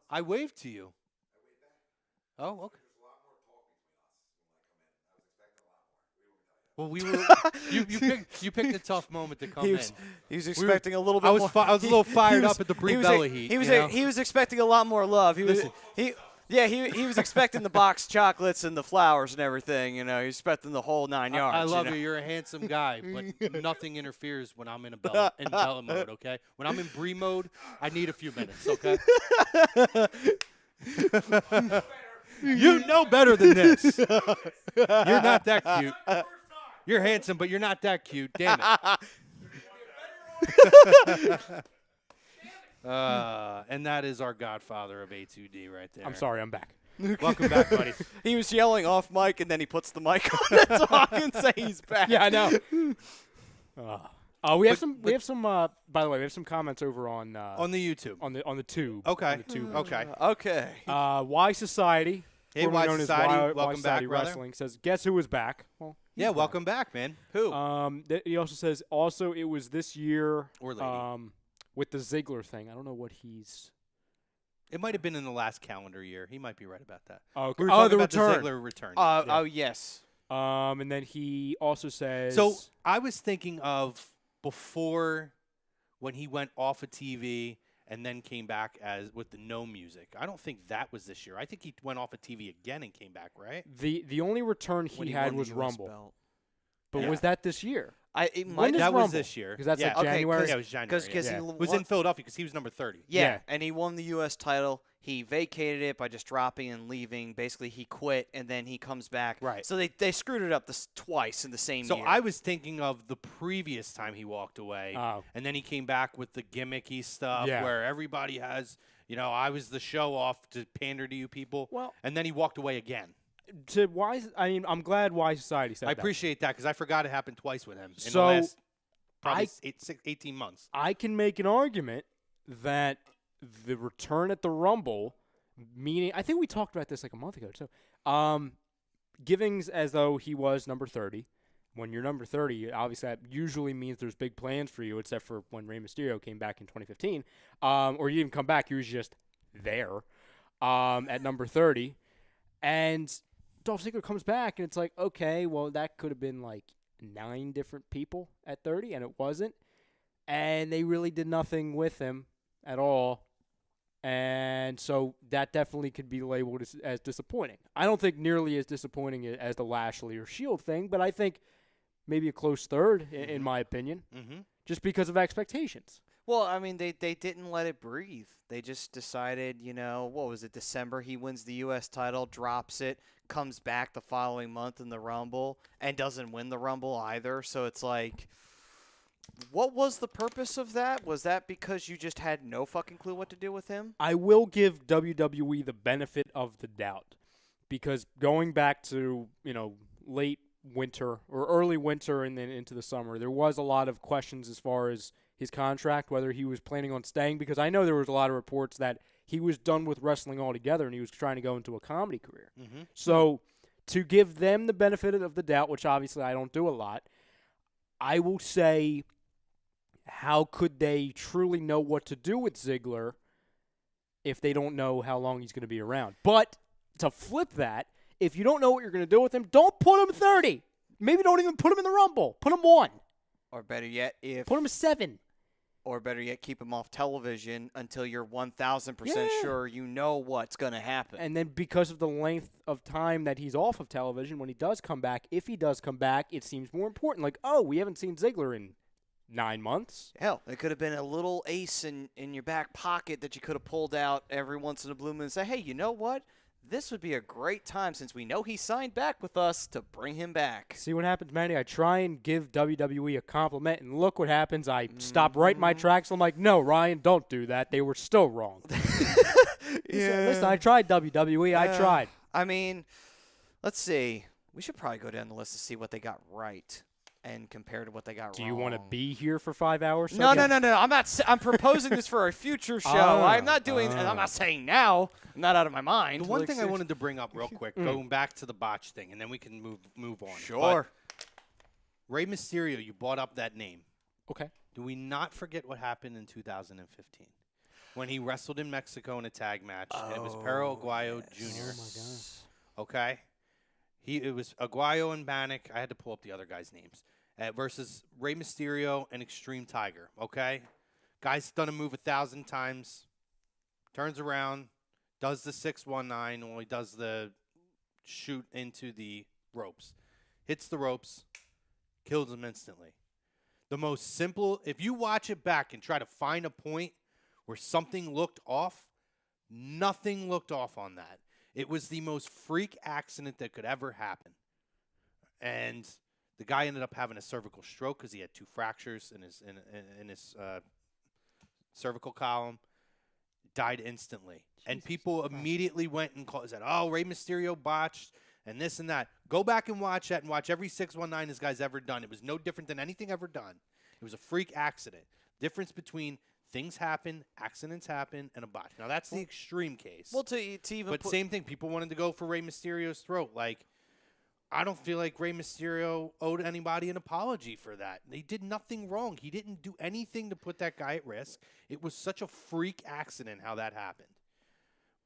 I waved to you. Oh, okay. Well, we were. You picked a tough moment to come in. He was expecting a little bit more. I was a little fired up at the Brie Bella heat. He was expecting a lot more love. He was expecting the box chocolates and the flowers and everything. He was expecting the whole 9 yards. I love you. You're a handsome guy, but nothing interferes when I'm in Bella mode. Okay, when I'm in Brie mode, I need a few minutes. Okay. You know better than this. You're not that cute. You're handsome, but you're not that cute. Damn it. And that is our Godfather of A2D right there. I'm sorry, I'm back. Welcome back, buddy. He was yelling off mic, and then he puts the mic on to talk and say he's back. Yeah, I know. We have some. By the way, we have some comments over on the YouTube, on the tube. Okay. On the tube. Okay. Y Society. Hey, Y known Society. As Welcome Society back, brother. Wrestling says, guess who was back? Well, yeah, welcome back, man. Who? He also says, it was this year. Or lady. With the Ziggler thing. I don't know what he's. It might have been in the last calendar year. He might be right about that. Okay. We were talking the about return. The Ziggler return. Oh, yes. And then he also says. So I was thinking of before when he went off of TV and then came back as with the no music. I don't think that was this year. I think he went off of TV again and came back, right? The only return When he won had the was US Rumble. belt. But Yeah. was that this year? It When might does That was Rumble? this year. Because that's Yeah. like January. Yeah, it was January. because yeah. he It was in Philadelphia because he was number 30. Yeah, Yeah. and he won the U.S. title. He vacated it by just dropping and leaving. Basically, he quit, and then he comes back. Right. So they screwed it up twice in the same So year. I was thinking of the previous time he walked away, Oh. and then he came back with the gimmicky stuff Yeah. where everybody has, I was the show off to pander to you people. Well- and then he walked away again. I'm glad Wise Society said I that. appreciate that because I forgot it happened twice with him in So, the last probably I- 18 months. I can make an argument that the return at the Rumble, meaning I think we talked about this like a month ago too. Givings as though he was number 30. When you're number 30, obviously that usually means there's big plans for you, except for when Rey Mysterio came back in 2015. Or he didn't come back; he was just there at number 30. And Dolph Ziggler comes back, and it's like, okay, well, that could have been like 9 different people at 30, and it wasn't. And they really did nothing with him at all. And so that definitely could be labeled as disappointing. I don't think nearly as disappointing as the Lashley or Shield thing, but I think maybe a close third, in my opinion, just because of expectations. Well, I mean, they didn't let it breathe. They just decided, what was it, December? He wins the U.S. title, drops it, comes back the following month in the Rumble, and doesn't win the Rumble either. So it's like, what was the purpose of that? Was that because you just had no fucking clue what to do with him? I will give WWE the benefit of the doubt because going back to, late winter or early winter and then into the summer, there was a lot of questions as far as his contract, whether he was planning on staying, because I know there was a lot of reports that he was done with wrestling altogether and he was trying to go into a comedy career. So to give them the benefit of the doubt, which obviously I don't do a lot, I will say, how could they truly know what to do with Ziggler if they don't know how long he's going to be around? But to flip that, if you don't know what you're going to do with him, don't put him 30. Maybe don't even put him in the Rumble. Put him 1. Or better yet, Put him 7. Or better yet, keep him off television until you're 1,000% Yeah. sure you know what's going to happen. And then because of the length of time that he's off of television, when he does come back, if he does come back, it seems more important. Like, oh, we haven't seen Ziggler in 9 months. Hell, it could have been a little ace in your back pocket that you could have pulled out every once in a blue moon and say, hey, you know what? This would be a great time, since we know he signed back with us, to bring him back. See what happens, Manny? I try and give WWE a compliment, and look what happens. I stop right in my tracks. I'm like, no, Ryan, don't do that. They were still wrong. Listen, I tried WWE. I tried. I mean, let's see. We should probably go down the list to see what they got right and compare to what they got Do wrong. you want to be here for 5 hours? No. I'm not. I'm proposing this for a future show. I'm not doing. I'm not saying now. I'm not out of my mind. The one Like, thing I seriously. wanted to bring up real quick, going back to the botch thing, and then we can move on. Sure. But Rey Mysterio, you brought up that name. Okay. Do we not forget what happened in 2015 when he wrestled in Mexico in a tag match? And it was Perro Aguayo Jr. Oh, my gosh. Okay, it was Aguayo and Bannock. I had to pull up the other guys' names versus Rey Mysterio and Extreme Tiger. Okay, guy's done a move 1,000 times, turns around, does the 619, only does the shoot into the ropes, hits the ropes, kills him instantly. The most simple, if you watch it back and try to find a point where something looked off, nothing looked off on that. It was the most freak accident that could ever happen. And the guy ended up having a cervical stroke because he had 2 fractures in his cervical column. Died instantly. And people immediately went and said, oh, Rey Mysterio botched and this and that. Go back and watch that and watch every 619 this guy's ever done. It was no different than anything ever done. It was a freak accident. Difference between things happen, accidents happen, and a botch. Now, that's the extreme case. Well, to even But same thing. People wanted to go for Rey Mysterio's throat. Like, I don't feel like Rey Mysterio owed anybody an apology for that. They did nothing wrong. He didn't do anything to put that guy at risk. It was such a freak accident how that happened.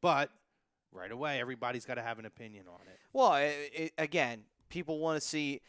But right away, everybody's got to have an opinion on it. Well, again, people want to see.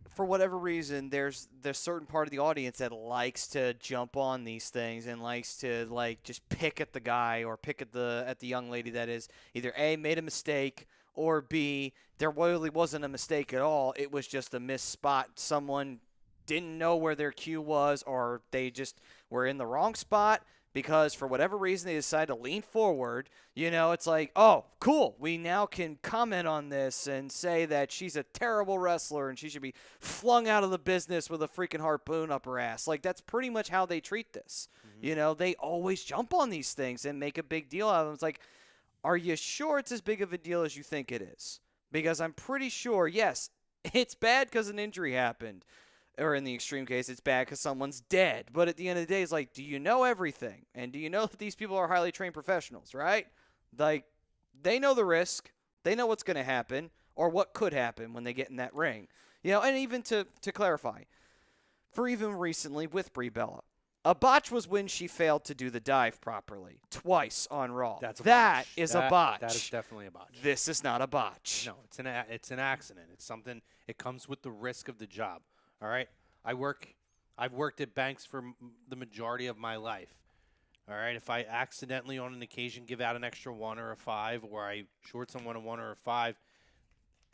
for whatever reason, there's certain part of the audience that likes to jump on these things and likes to like just pick at the guy or pick at the young lady that is either A, made a mistake, or B, there really wasn't a mistake at all. It was just a missed spot. Someone didn't know where their cue was, or they just were in the wrong spot because for whatever reason they decided to lean forward. You know, it's like, oh, cool. We now can comment on this and say that she's a terrible wrestler and she should be flung out of the business with a freaking harpoon up her ass. Like, that's pretty much how they treat this. You know, they always jump on these things and make a big deal out of them. It's like, are you sure it's as big of a deal as you think it is? Because I'm pretty sure, yes, it's bad because an injury happened. Or in the extreme case, it's bad because someone's dead. But at the end of the day, it's like, do you know everything? And do you know that these people are highly trained professionals, right? Like, they know the risk. They know what's going to happen or what could happen when they get in that ring. You know, and even to clarify, for even recently with Brie Bella, a botch was when she failed to do the dive properly twice on Raw. That's a That botch. is a botch. That is definitely a botch. This is not a botch. No, it's an accident. It's something. It comes with the risk of the job. All right, I've worked at banks for the majority of my life. All right, if I accidentally on an occasion give out an extra 1 or a 5, or I short someone a 1 or a 5,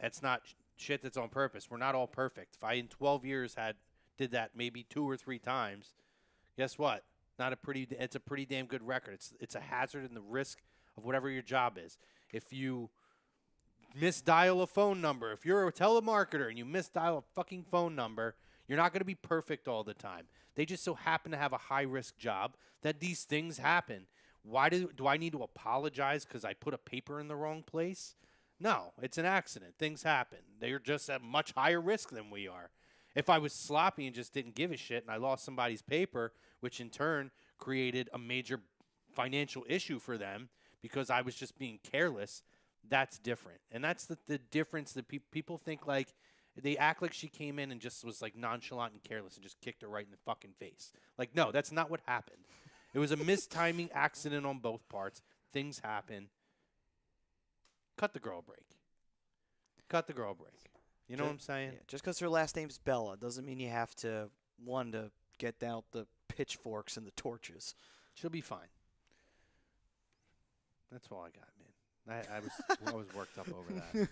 that's not shit that's on purpose. We're not all perfect. If I in 12 years did that maybe 2 or 3 times, guess what? It's a pretty damn good record. It's a hazard and the risk of whatever your job is. If you misdial a phone number, if you're a telemarketer and you misdial a fucking phone number, you're not going to be perfect all the time. They just so happen to have a high-risk job that these things happen. Why do I need to apologize because I put a paper in the wrong place? No, it's an accident. Things happen. They're just at much higher risk than we are. If I was sloppy and just didn't give a shit and I lost somebody's paper, which in turn created a major financial issue for them because I was just being careless, that's different. And that's the difference that people think like they act like she came in and just was like nonchalant and careless and just kicked her right in the fucking face. Like, no, that's not what happened. It was a mistiming accident on both parts. Things happen. Cut the girl a break. Cut the girl a break. You know what I'm saying? Yeah, just because her last name's Bella doesn't mean you have to, to get out the pitchforks and the torches. She'll be fine. That's all I got, man. I was worked up over that.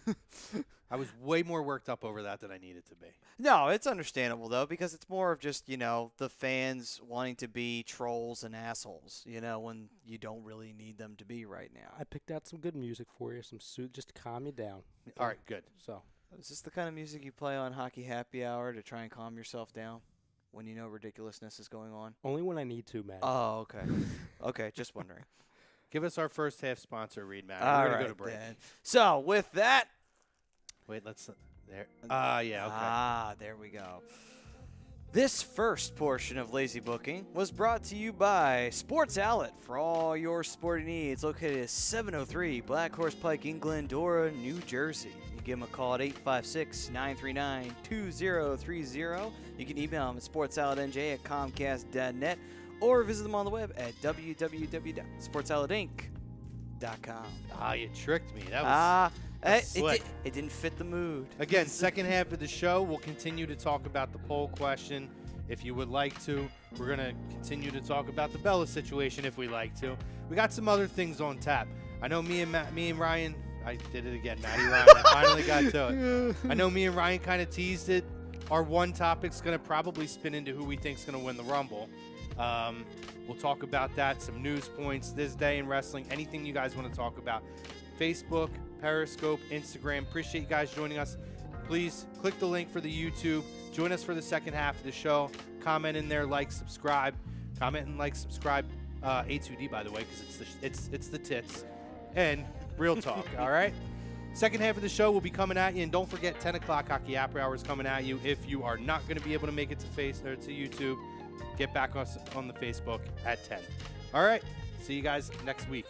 I was way more worked up over that than I needed to be. No, it's understandable, though, because it's more of just, the fans wanting to be trolls and assholes, when you don't really need them to be right now. I picked out some good music for you, just to calm you down. All right, good. So, is this the kind of music you play on Hockey Happy Hour to try and calm yourself down when you know ridiculousness is going on? only when I need to, man. Oh, okay. Okay, just wondering. Give us our first half sponsor read, Matt. All We're going right, to go to break. then. So, with that. Wait, let's. There. Yeah, okay. There we go. This first portion of Lazy Booking was brought to you by Sports Outlet for all your sporting needs, located at 703 Black Horse Pike in Glendora, New Jersey. You give them a call at 856-939-2030. You can email them at sportsoutletnj@comcast.net or visit them on the web at www.sportsoutletinc.com. You tricked me. That was slick. It didn't fit the mood. Again, second half of the show, we'll continue to talk about the poll question if you would like to. We're going to continue to talk about the Bella situation if we like to. We got some other things on tap. I know me and Ryan, I did it again, Matty Ryan. I finally got to it. I know me and Ryan kind of teased it. Our one topic's going to probably spin into who we think's going to win the Rumble. We'll talk about that, some news points this day in wrestling, anything you guys want to talk about. Facebook, Periscope, Instagram. Appreciate you guys joining us. Please click the link for the YouTube. Join us for the second half of the show. Comment in there, like, subscribe. Comment and like, subscribe. A2D, by the way, because it's the tits. And real talk, all right? Second half of the show will be coming at you. And don't forget, 10 o'clock Hockey Happy Hour is coming at you. If you are not going to be able to make it to YouTube, get back on the Facebook at 10. All right. See you guys next week.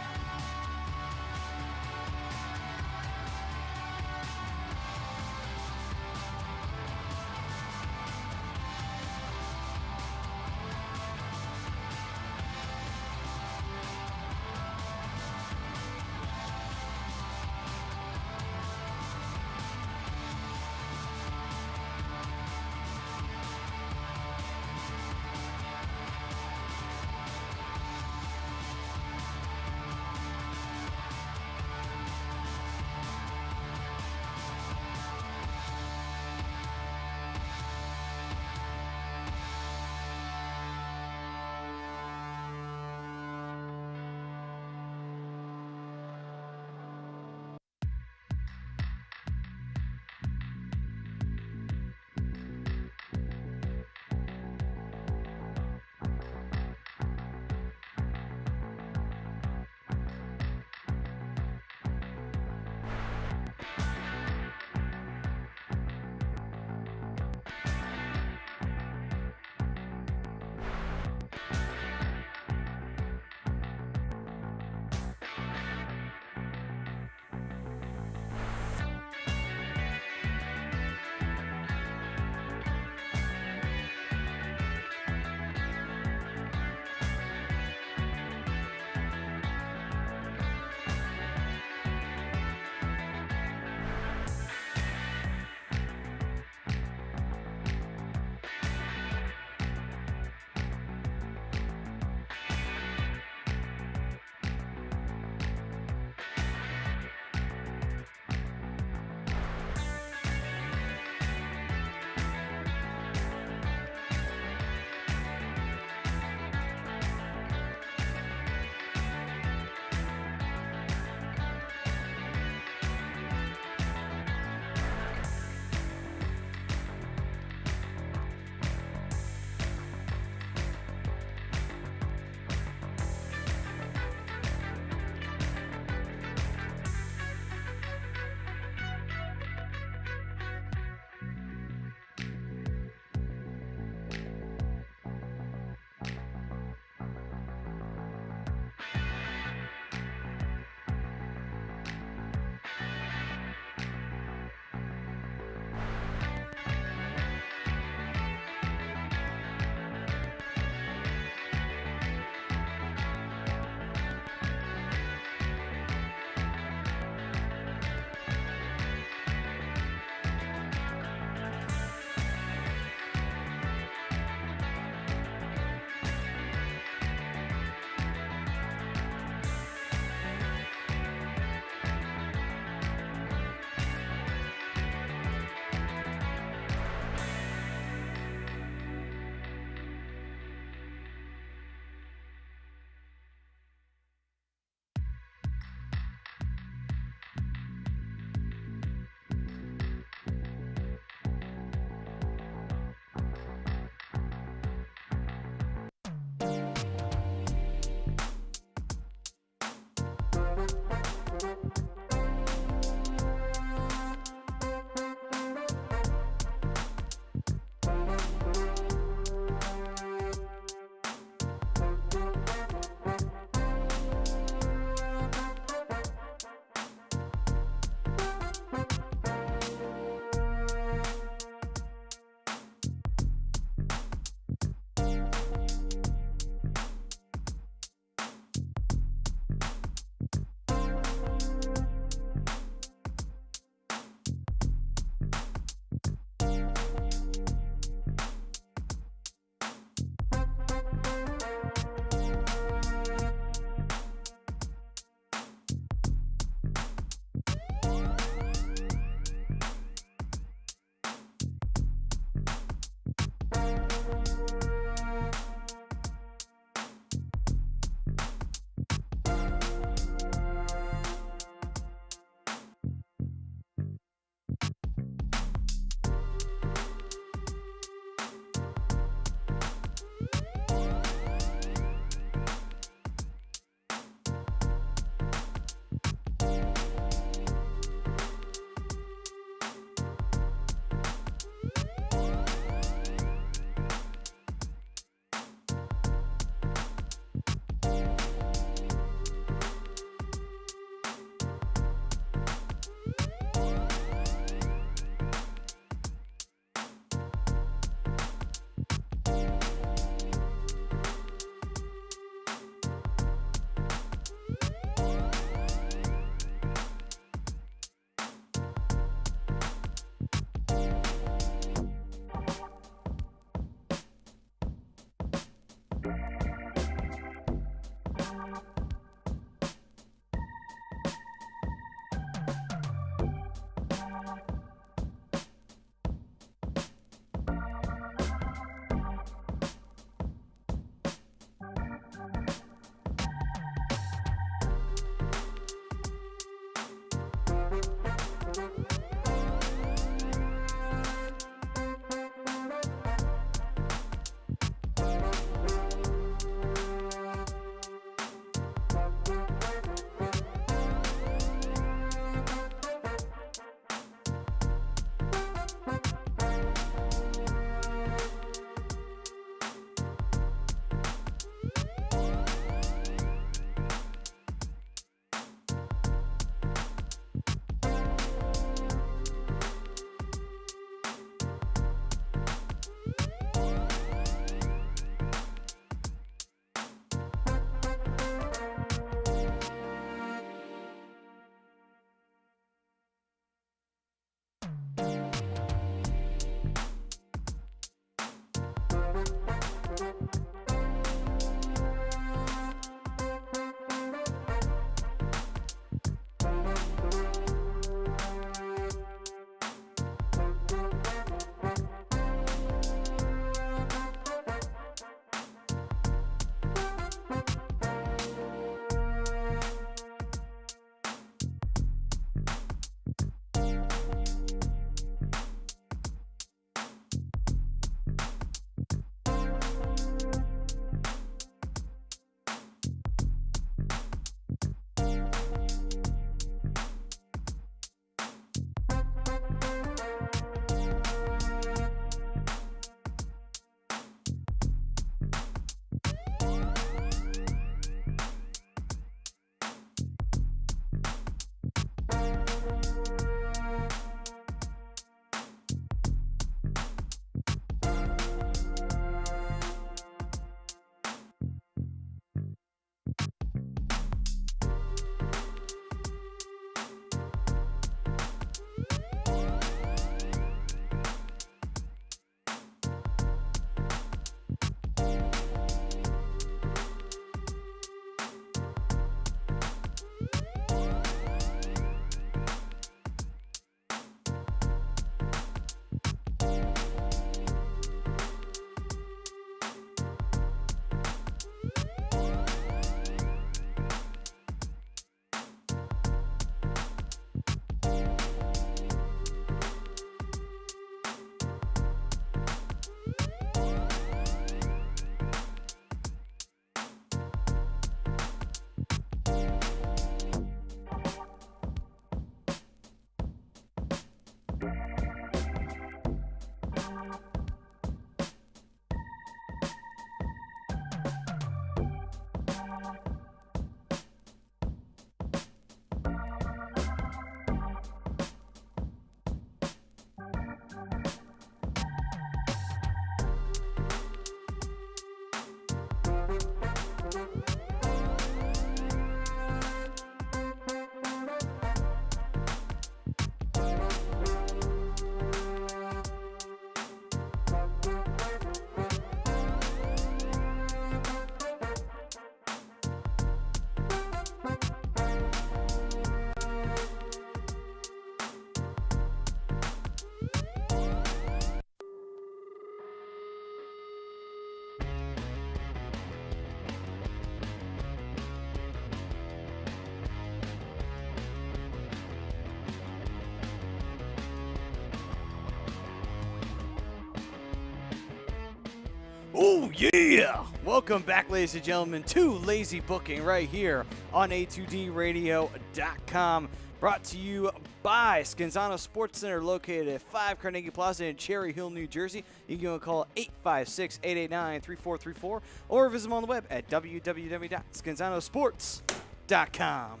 Oh, yeah! Welcome back, ladies and gentlemen, to Lazy Booking right here on A2DRadio.com. Brought to you by Scanzano Sports Center, located at 5 Carnegie Plaza in Cherry Hill, New Jersey. You can call 856-889-3434 or visit them on the web at www.scanzanosports.com.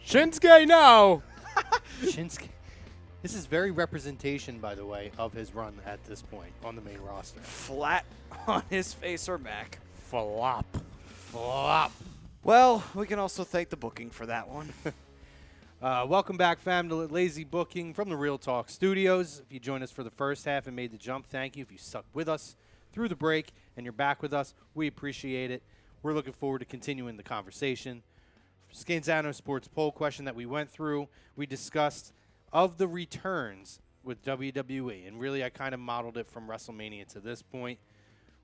Shinsuke now. Shinsuke. This is very representation, by the way, of his run at this point on the main roster. Flat on his face or back. Flop. Well, we can also thank the booking for that one. Welcome back, fam, to Lazy Booking from the Real Talk Studios. If you joined us for the first half and made the jump, thank you. If you stuck with us through the break and you're back with us, we appreciate it. We're looking forward to continuing the conversation. Scanzano Sports poll question that we went through, we discussed of the returns with WWE, and really I kind of modeled it from WrestleMania to this point.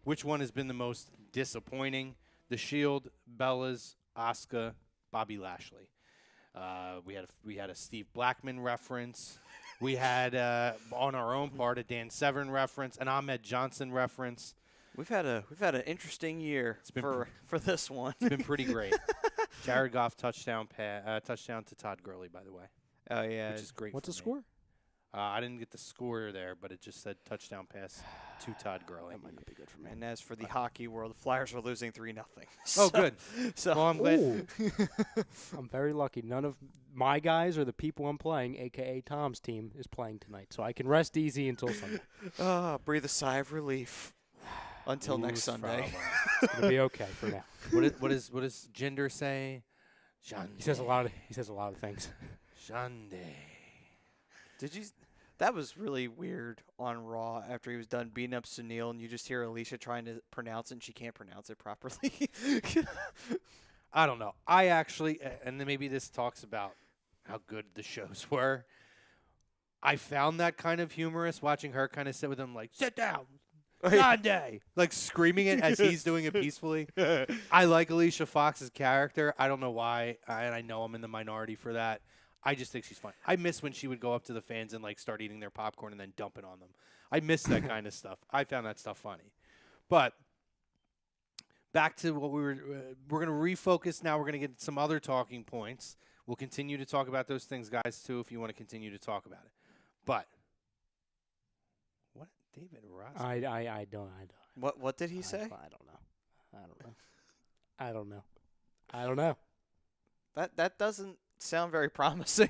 Which one has been the most disappointing? The Shield, Bella's, Asuka, Bobby Lashley. We had a Steve Blackman reference. We had on our own part a Dan Severn reference, an Ahmed Johnson reference. We've had an interesting year for this one. It's been pretty great. Jared Goff touchdown to Todd Gurley, by the way. Oh yeah, which is great. What's for the me. score? I didn't get the score there, but it just said touchdown pass to Todd Gurley. That might not be good for me. And as for the hockey world, the Flyers are losing 3-0. Oh, good. So Well, I'm glad. Ooh. I'm very lucky. None of my guys or the people I'm playing, a.k.a. Tom's team, is playing tonight. So I can rest easy until Sunday. breathe a sigh of relief until next Sunday. It's going to be okay for now. What does Jinder say? He says a lot of things. Sunday. Did you? That was really weird on Raw after he was done beating up Sunil, and you just hear Alicia trying to pronounce it, and she can't pronounce it properly. I don't know. I actually, and then maybe this talks about how good the shows were. I found that kind of humorous, watching her kind of sit with him like, sit down, Sunday, like screaming it as he's doing it peacefully. I like Alicia Fox's character. I don't know why, and I know I'm in the minority for that. I just think she's fun. I miss when she would go up to the fans and like start eating their popcorn and then dump it on them. I miss that kind of stuff. I found that stuff funny. But back to what we're going to refocus now. We're going to get some other talking points. We'll continue to talk about those things, guys, too, if you want to continue to talk about it. But what, David Ross? I don't. What did he say? I don't know. That doesn't sound very promising.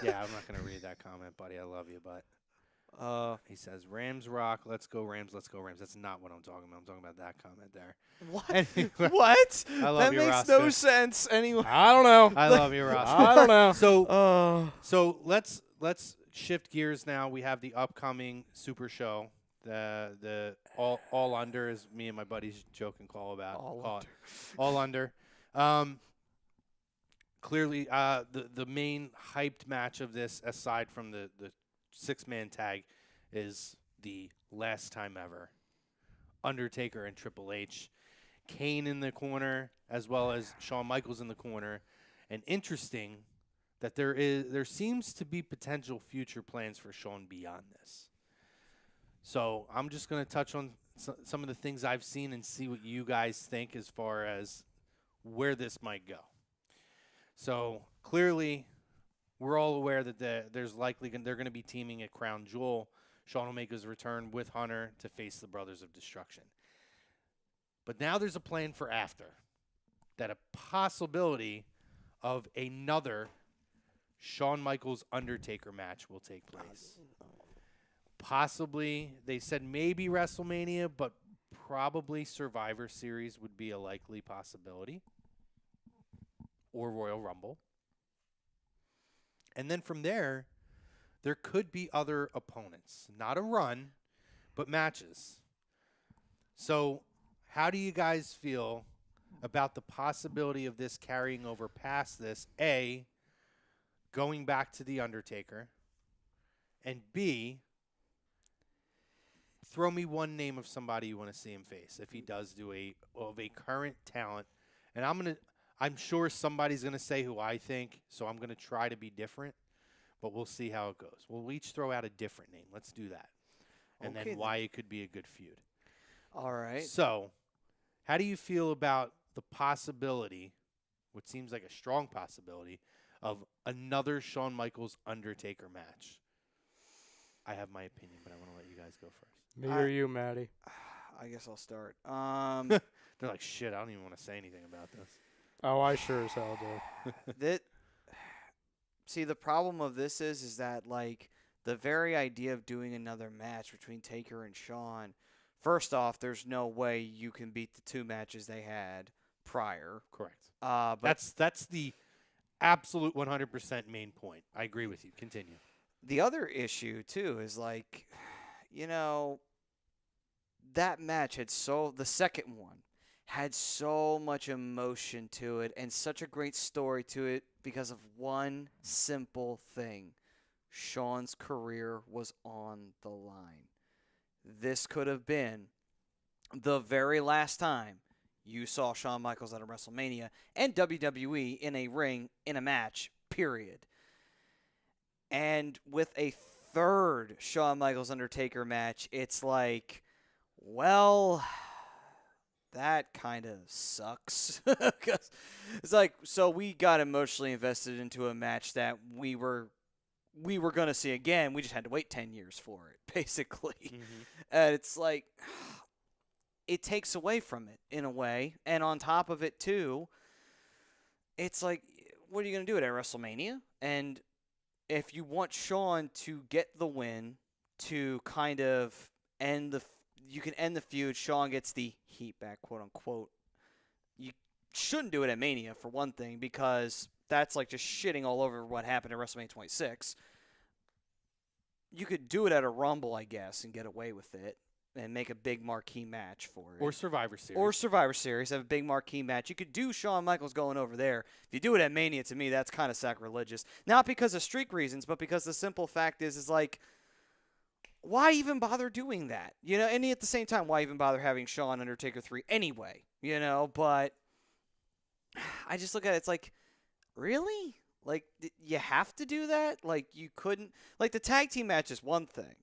Yeah, I'm not going to read that comment, buddy. I love you, but he says, Rams rock, let's go Rams, let's go Rams. That's not what I'm talking about. I'm talking about that comment there. What? Anyway, What? I love That you, makes Roscoe. no sense. Anyway. I don't know. I love you, Ross. I don't know. So let's shift gears now. We have the upcoming Super Show. The all under, as me and my buddies joke and call about. All under. Clearly, the main hyped match of this, aside from the six-man tag, is the last time ever. Undertaker and Triple H. Kane in the corner, as well as Shawn Michaels in the corner. And interesting that there seems to be potential future plans for Shawn beyond this. So I'm just going to touch on some of the things I've seen and see what you guys think as far as where this might go. So clearly, we're all aware that there's likely they're going to be teaming at Crown Jewel. Shawn will make his return with Hunter to face the Brothers of Destruction. But now there's a plan for after, that a possibility of another Shawn Michaels Undertaker match will take place. Possibly, they said maybe WrestleMania, but probably Survivor Series would be a likely possibility. Or Royal Rumble. And then from there could be other opponents. Not a run, but matches. So how do you guys feel about the possibility of this carrying over past this? A, going back to The Undertaker. And B, throw me one name of somebody you want to see him face if he does do a current talent. And I'm sure somebody's going to say who I think, so I'm going to try to be different, but we'll see how it goes. We'll each throw out a different name. Let's do that. And then why it could be a good feud. All right. So, how do you feel about the possibility, what seems like a strong possibility, of another Shawn Michaels Undertaker match? I have my opinion, but I want to let you guys go first. Me or you, Maddie? I guess I'll start. They're like, shit, I don't even want to say anything about this. Oh, I sure as hell do. See, the problem of this is that, like, the very idea of doing another match between Taker and Shawn, first off, there's no way you can beat the 2 matches they had prior. Correct. But That's the absolute 100% main point. I agree with you. Continue. the other issue, too, is, like, you know, that match the second one, had so much emotion to it and such a great story to it because of one simple thing. Shawn's career was on the line. This could have been the very last time you saw Shawn Michaels at a WrestleMania and WWE in a ring, in a match, period. And with a third Shawn Michaels Undertaker match, it's like, well, that kind of sucks. 'Cause it's like, so we got emotionally invested into a match that we were going to see again. We just had to wait 10 years for it, basically. Mm-hmm. And it's like, it takes away from it in a way. And on top of it, too, it's like, what are you going to do at WrestleMania? And if you want Shawn to get the win, to kind of you can end the feud, Shawn gets the heat back, quote unquote. You shouldn't do it at Mania, for one thing, because that's like just shitting all over what happened at WrestleMania 26. You could do it at a Rumble, I guess, and get away with it and make a big marquee match for it. Or Survivor Series. Or Survivor Series, have a big marquee match. You could do Shawn Michaels going over there. If you do it at Mania, to me, that's kind of sacrilegious. Not because of streak reasons, but because the simple fact is like, why even bother doing that? You know, and at the same time, why even bother having Shawn Undertaker 3 anyway? You know, but I just look at it, it's like, really? Like, you have to do that? Like, you couldn't? Like, the tag team match is one thing,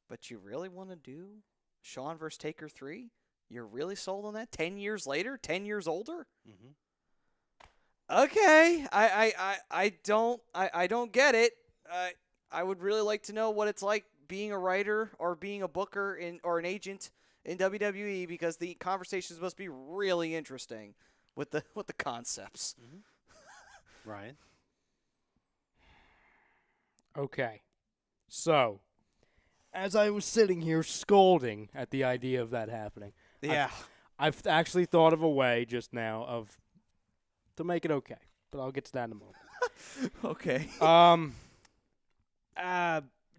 but you really want to do Shawn versus Taker 3? You're really sold on that? 10 years later? 10 years older? Mm-hmm. Okay. I don't get it. I would really like to know what it's like being a writer or being a booker or an agent in WWE, because the conversations must be really interesting with the concepts. Mm-hmm. Ryan? Okay. So, as I was sitting here scolding at the idea of that happening, Yeah. I've actually thought of a way just now to make it okay, but I'll get to that in a moment. Okay.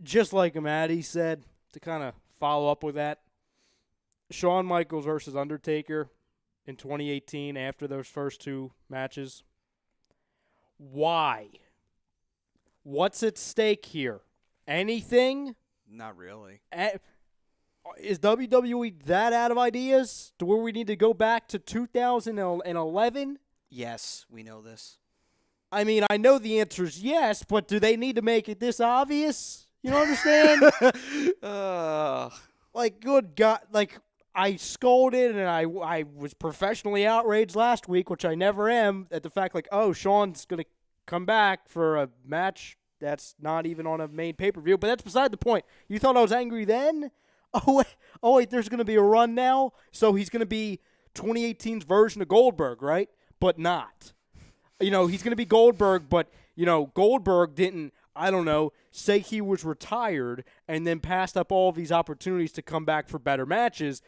Just like Maddie said, to kind of follow up with that, Shawn Michaels versus Undertaker in 2018 after those first 2 matches. Why? What's at stake here? Anything? Not really. Is WWE that out of ideas to where we need to go back to 2011? Yes, we know this. I mean, I know the answer is yes, but do they need to make it this obvious? You don't understand? Like, good God. Like, I scolded and I was professionally outraged last week, which I never am, at the fact, like, oh, Shawn's going to come back for a match that's not even on a main pay-per-view. But that's beside the point. You thought I was angry then? Oh, wait, there's going to be a run now? So he's going to be 2018's version of Goldberg, right? But not. You know, he's going to be Goldberg, but, you know, Goldberg didn't, I don't know, say he was retired and then passed up all of these opportunities to come back for better matches.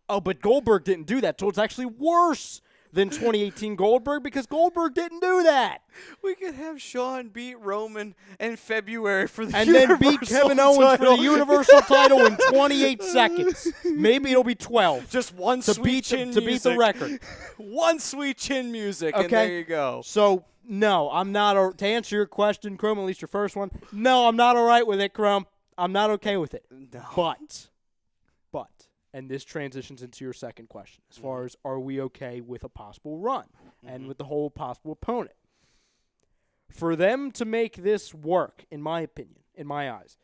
Oh, but Goldberg didn't do that, so it's actually worse than 2018 Goldberg because Goldberg didn't do that. We could have Shawn beat Roman in February for the and then beat Kevin Owens for the Universal title in 28 seconds. Maybe it'll be 12. Just one to sweet beat chin to music. beat the record. One sweet chin music, Okay. and there you go. So, no, I'm not, to answer your question, Chrome, at least your first one, no, I'm not all right with it, Chrome. I'm not okay with it. No. But, and this transitions into your second question, as far as are we okay with a possible run and with the whole possible opponent. For them to make this work, in my opinion, in my eyes,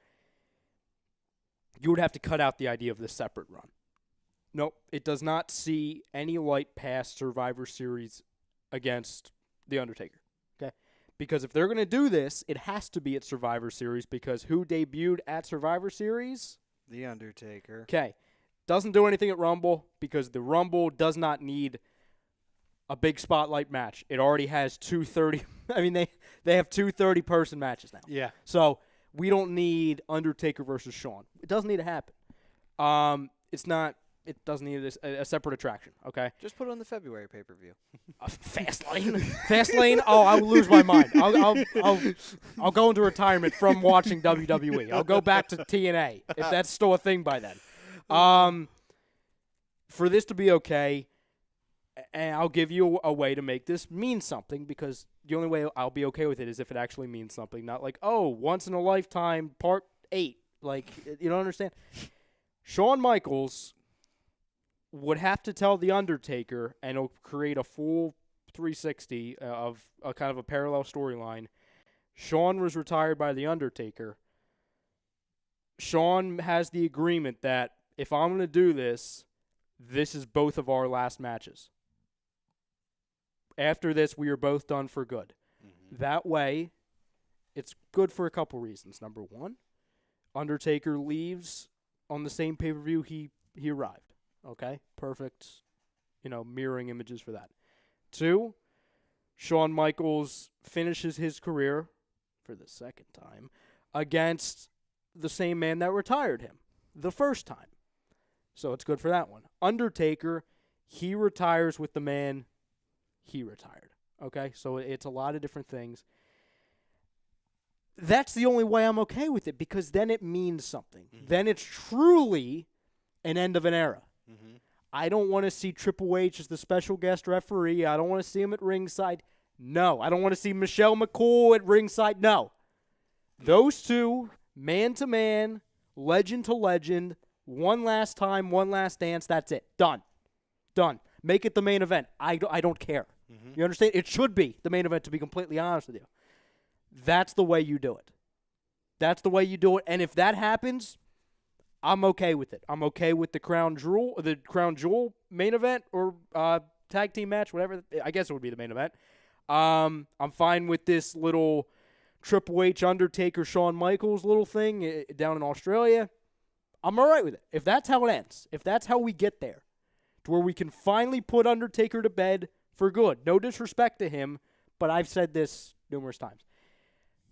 you would have to cut out the idea of the separate run. Nope. It does not see any light past Survivor Series against The Undertaker. Okay? Because if they're going to do this, it has to be at Survivor Series because who debuted at Survivor Series? The Undertaker. Okay. Doesn't do anything at Rumble because the Rumble does not need a big spotlight match. It already has 230. I mean, they have 230-person matches now. Yeah. So we don't need Undertaker versus Shawn. It doesn't need to happen. It's not. It doesn't need a separate attraction. Okay. Just put it on the February pay-per-view. Fastlane. Fastlane. Oh, I will lose my mind. I'll go into retirement from watching WWE. I'll go back to TNA if that's still a thing by then. For this to be okay, and I'll give you a way to make this mean something because the only way I'll be okay with it is if it actually means something, not like, oh, once in a lifetime, part 8. Like, you don't understand? Shawn Michaels would have to tell The Undertaker, and it'll create a full 360 of a kind of a parallel storyline. Shawn was retired by The Undertaker. Shawn has the agreement that if I'm going to do this, this is both of our last matches. After this, we are both done for good. Mm-hmm. That way, it's good for a couple reasons. Number one, Undertaker leaves on the same pay-per-view he arrived. Okay, perfect, mirroring images for that. 2, Shawn Michaels finishes his career, for the second time, against the same man that retired him the first time. So it's good for that one. Undertaker, he retires with the man he retired. Okay, so it's a lot of different things. That's the only way I'm okay with it because then it means something. Mm-hmm. Then it's truly an end of an era. Mm-hmm. I don't want to see Triple H as the special guest referee. I don't want to see him at ringside. No. I don't want to see Michelle McCool at ringside. No. Those two, man to man, legend to legend, one last time, one last dance, that's it. Done. Make it the main event. I don't care. Mm-hmm. You understand? It should be the main event, to be completely honest with you. That's the way you do it. And if that happens, I'm okay with it. I'm okay with the Crown Jewel main event or tag team match, whatever. I guess it would be the main event. I'm fine with this little Triple H, Undertaker, Shawn Michaels little thing down in Australia. I'm all right with it. If that's how it ends, if that's how we get there, to where we can finally put Undertaker to bed for good. No disrespect to him, but I've said this numerous times.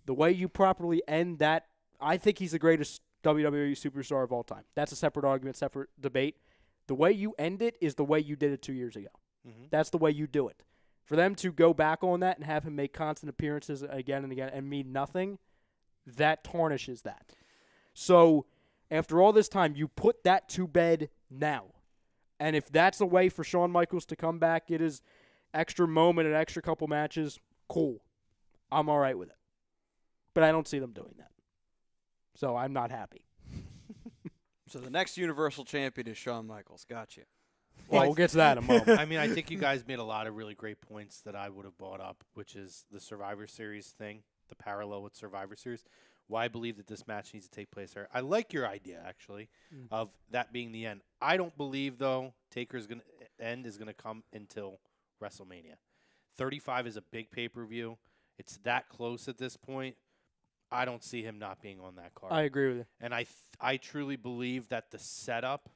The way you properly end that, I think he's the greatest WWE superstar of all time. That's a separate argument, separate debate. The way you end it is the way you did it 2 years ago. Mm-hmm. That's the way you do it. For them to go back on that and have him make constant appearances again and again and mean nothing, that tarnishes that. So, after all this time, you put that to bed now. And if that's the way for Shawn Michaels to come back, it is extra moment and extra couple matches, cool. I'm all right with it. But I don't see them doing that. So I'm not happy. So the next Universal Champion is Shawn Michaels. Gotcha. Well, we'll get to that in a moment. I mean, I think you guys made a lot of really great points that I would have brought up, which is the Survivor Series thing, the parallel with Survivor Series. Why I believe that this match needs to take place there. I like your idea, actually, of that being the end. I don't believe, though, Taker's end is going to come until WrestleMania. 35 is a big pay-per-view. It's that close at this point. I don't see him not being on that card. I agree with you. And I truly believe that the setup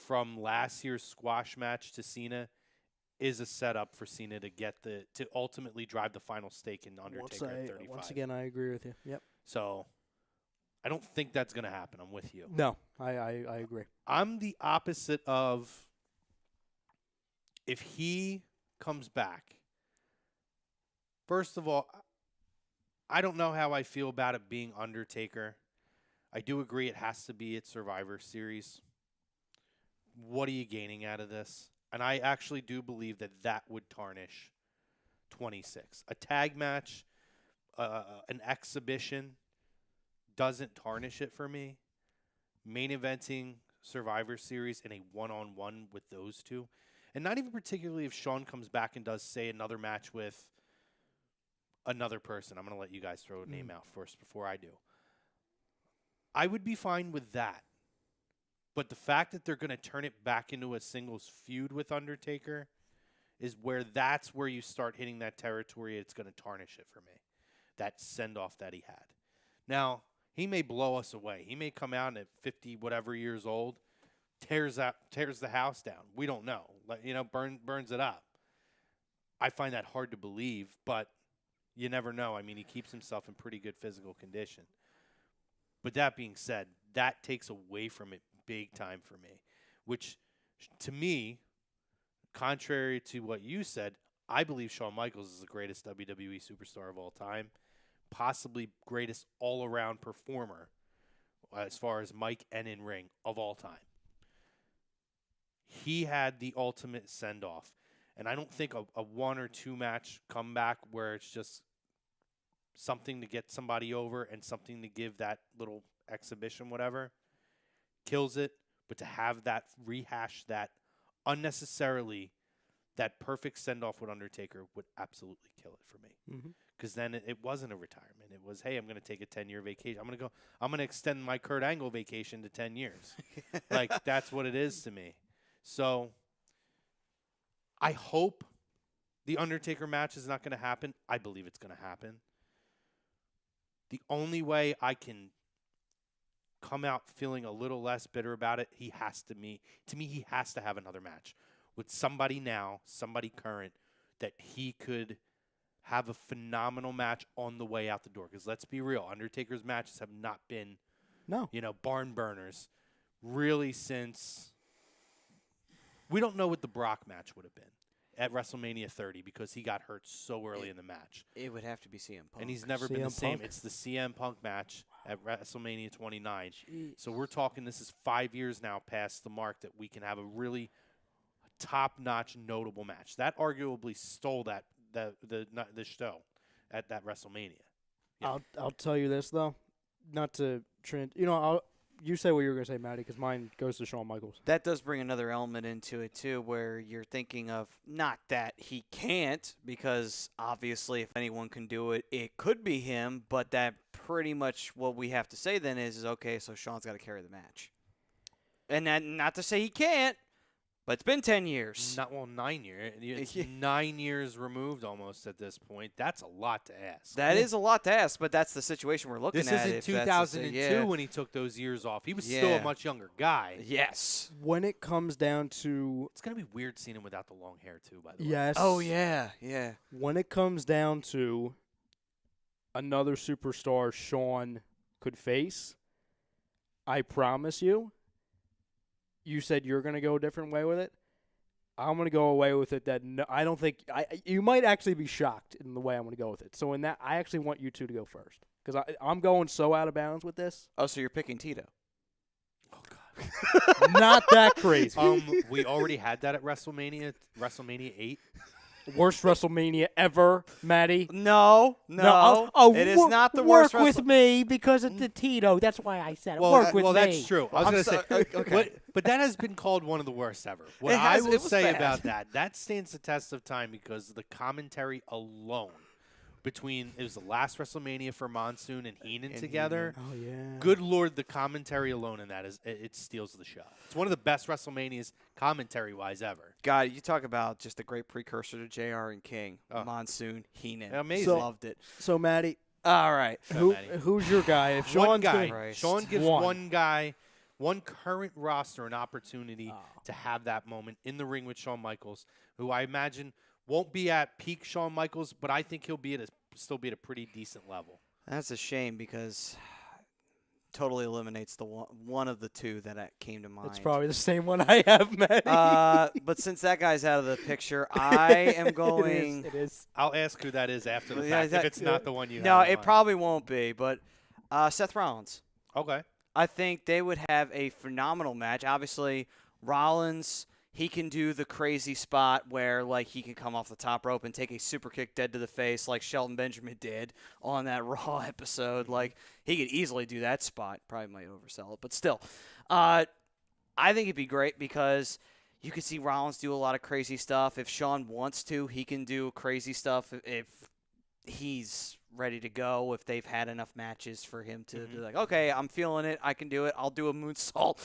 from last year's squash match to Cena is a setup for Cena to ultimately drive the final stake in Undertaker at 35. Once again, I agree with you. Yep. So I don't think that's going to happen. I'm with you. No, I agree. I'm the opposite of if he comes back. First of all, I don't know how I feel about it being Undertaker. I do agree it has to be at Survivor Series. What are you gaining out of this? And I actually do believe that would tarnish 26. A tag match, an exhibition, doesn't tarnish it for me. Main eventing Survivor Series in a one-on-one with those two. And not even particularly if Shawn comes back and does, say, another match with another person. I'm going to let you guys throw a name out first before I do. I would be fine with that. But the fact that they're going to turn it back into a singles feud with Undertaker is that's where you start hitting that territory. It's going to tarnish it for me. That send-off that he had. Now, he may blow us away. He may come out at 50 whatever years old, tears the house down. We don't know. Burns it up. I find that hard to believe, but you never know. I mean, he keeps himself in pretty good physical condition. But that being said, that takes away from it big time for me, which to me, contrary to what you said, I believe Shawn Michaels is the greatest WWE superstar of all time, possibly greatest all-around performer as far as mic and in-ring of all time. He had the ultimate send-off. And I don't think a 1 or 2 match comeback where it's just something to get somebody over and something to give that little exhibition, whatever, kills it. But to have that, rehash that unnecessarily, that perfect send-off with Undertaker would absolutely kill it for me. Because then it wasn't a retirement. It was, hey, I'm going to take a 10-year vacation. I'm going to extend my Kurt Angle vacation to 10 years. Like, that's what it is to me. So I hope the Undertaker match is not going to happen. I believe it's going to happen. The only way I can come out feeling a little less bitter about it, he has to have another match with somebody now, somebody current, that he could have a phenomenal match on the way out the door. Because let's be real, Undertaker's matches have not been, barn burners really since. We don't know what the Brock match would have been at WrestleMania 30 because he got hurt so early in the match. It would have to be CM Punk. And he's never been the same. Punk? It's the CM Punk match at WrestleMania 29. Jeez. So we're talking, this is 5 years now past the mark that we can have a really top-notch, notable match. That arguably stole the show at that WrestleMania. Yeah. I'll tell you this though, not to you say what you were gonna say, Matty, because mine goes to Shawn Michaels. That does bring another element into it, too, where you're thinking of not that he can't, because obviously if anyone can do it, it could be him, but that pretty much what we have to say then is okay, so Shawn's got to carry the match. And that, not to say he can't, but it's been 10 years. 9 years. It's 9 years removed almost at this point. That's a lot to ask. That is a lot to ask, but that's the situation we're looking This at. isn't 2002 when he took those years off. He was still a much younger guy. Yes. When it comes down to, It's going to be weird seeing him without the long hair, too, by the way. yes. Oh, yeah, yeah. When it comes down to another superstar Shawn could face, I promise you, you said you're going to go a different way with it. I'm going to go away with it that I don't think – you might actually be shocked in the way I'm going to go with it. So in that, I actually want you two to go first because I'm going so out of bounds with this. Oh, so you're picking Tito. Oh, God. Not that crazy. We already had that at WrestleMania 8. Worst WrestleMania ever, Maddie. No. It is not the worst. Work with me because of the Tito. That's why I said it. Work with me. That's true. I was going to say, okay. but that has been called one of the worst ever. What It will was say bad. about that stands the test of time because the commentary alone between it was the last WrestleMania for Monsoon and Heenan together. Oh yeah. Good Lord, the commentary alone in that it steals the show. It's one of the best WrestleManias commentary-wise ever. God, you talk about just a great precursor to JR and King. Monsoon, Heenan. Amazing. Loved it. So Maddie, All right. who's your guy? If Sean's One guy. Christ. Sean gives One. one guy, one current roster an opportunity to have that moment in the ring with Shawn Michaels, who I imagine won't be at peak Shawn Michaels, but I think he'll still be at a pretty decent level. That's a shame because totally eliminates the one of the two that came to mind. It's probably the same one I have, Maddie. But since that guy's out of the picture, I am going. It is. I'll ask who that is after the Yeah, fact if it's not the one you No, have in it mind. probably won't be. But Seth Rollins. Okay. I think they would have a phenomenal match. Obviously, Rollins, he can do the crazy spot where, like, he can come off the top rope and take a super kick dead to the face like Shelton Benjamin did on that Raw episode. Like, he could easily do that spot. Probably might oversell it, but still. I think it'd be great because you could see Rollins do a lot of crazy stuff. If Shawn wants to, he can do crazy stuff if he's ready to go if they've had enough matches for him to be like, okay, I'm feeling it. I can do it. I'll do a moonsault,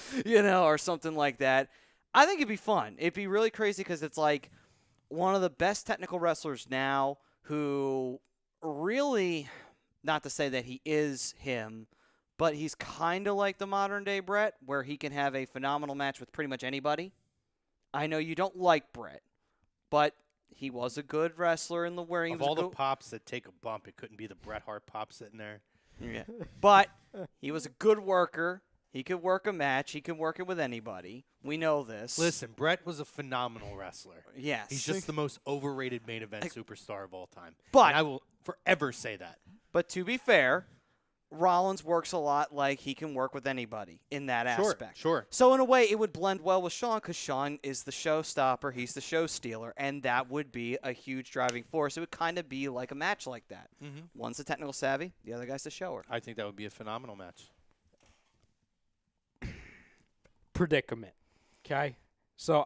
or something like that. I think it'd be fun. It'd be really crazy because it's like one of the best technical wrestlers now who really, not to say that he is him, but he's kind of like the modern-day Brett, where he can have a phenomenal match with pretty much anybody. I know you don't like Brett, but he was a good wrestler in the where he Of was all the pops that take a bump, it couldn't be the Bret Hart pop sitting there. Yeah. But he was a good worker. He could work a match. He could work it with anybody. We know this. Listen, Bret was a phenomenal wrestler. Yes. He's just the most overrated main event superstar of all time. But- and I will forever say that. But to be fair, Rollins works a lot like he can work with anybody in that aspect. Sure. So in a way, it would blend well with Shawn because Shawn is the showstopper. He's the show stealer, and that would be a huge driving force. It would kind of be like a match like that. One's the technical savvy, the other guy's the shower. I think that would be a phenomenal match. Predicament. Okay? So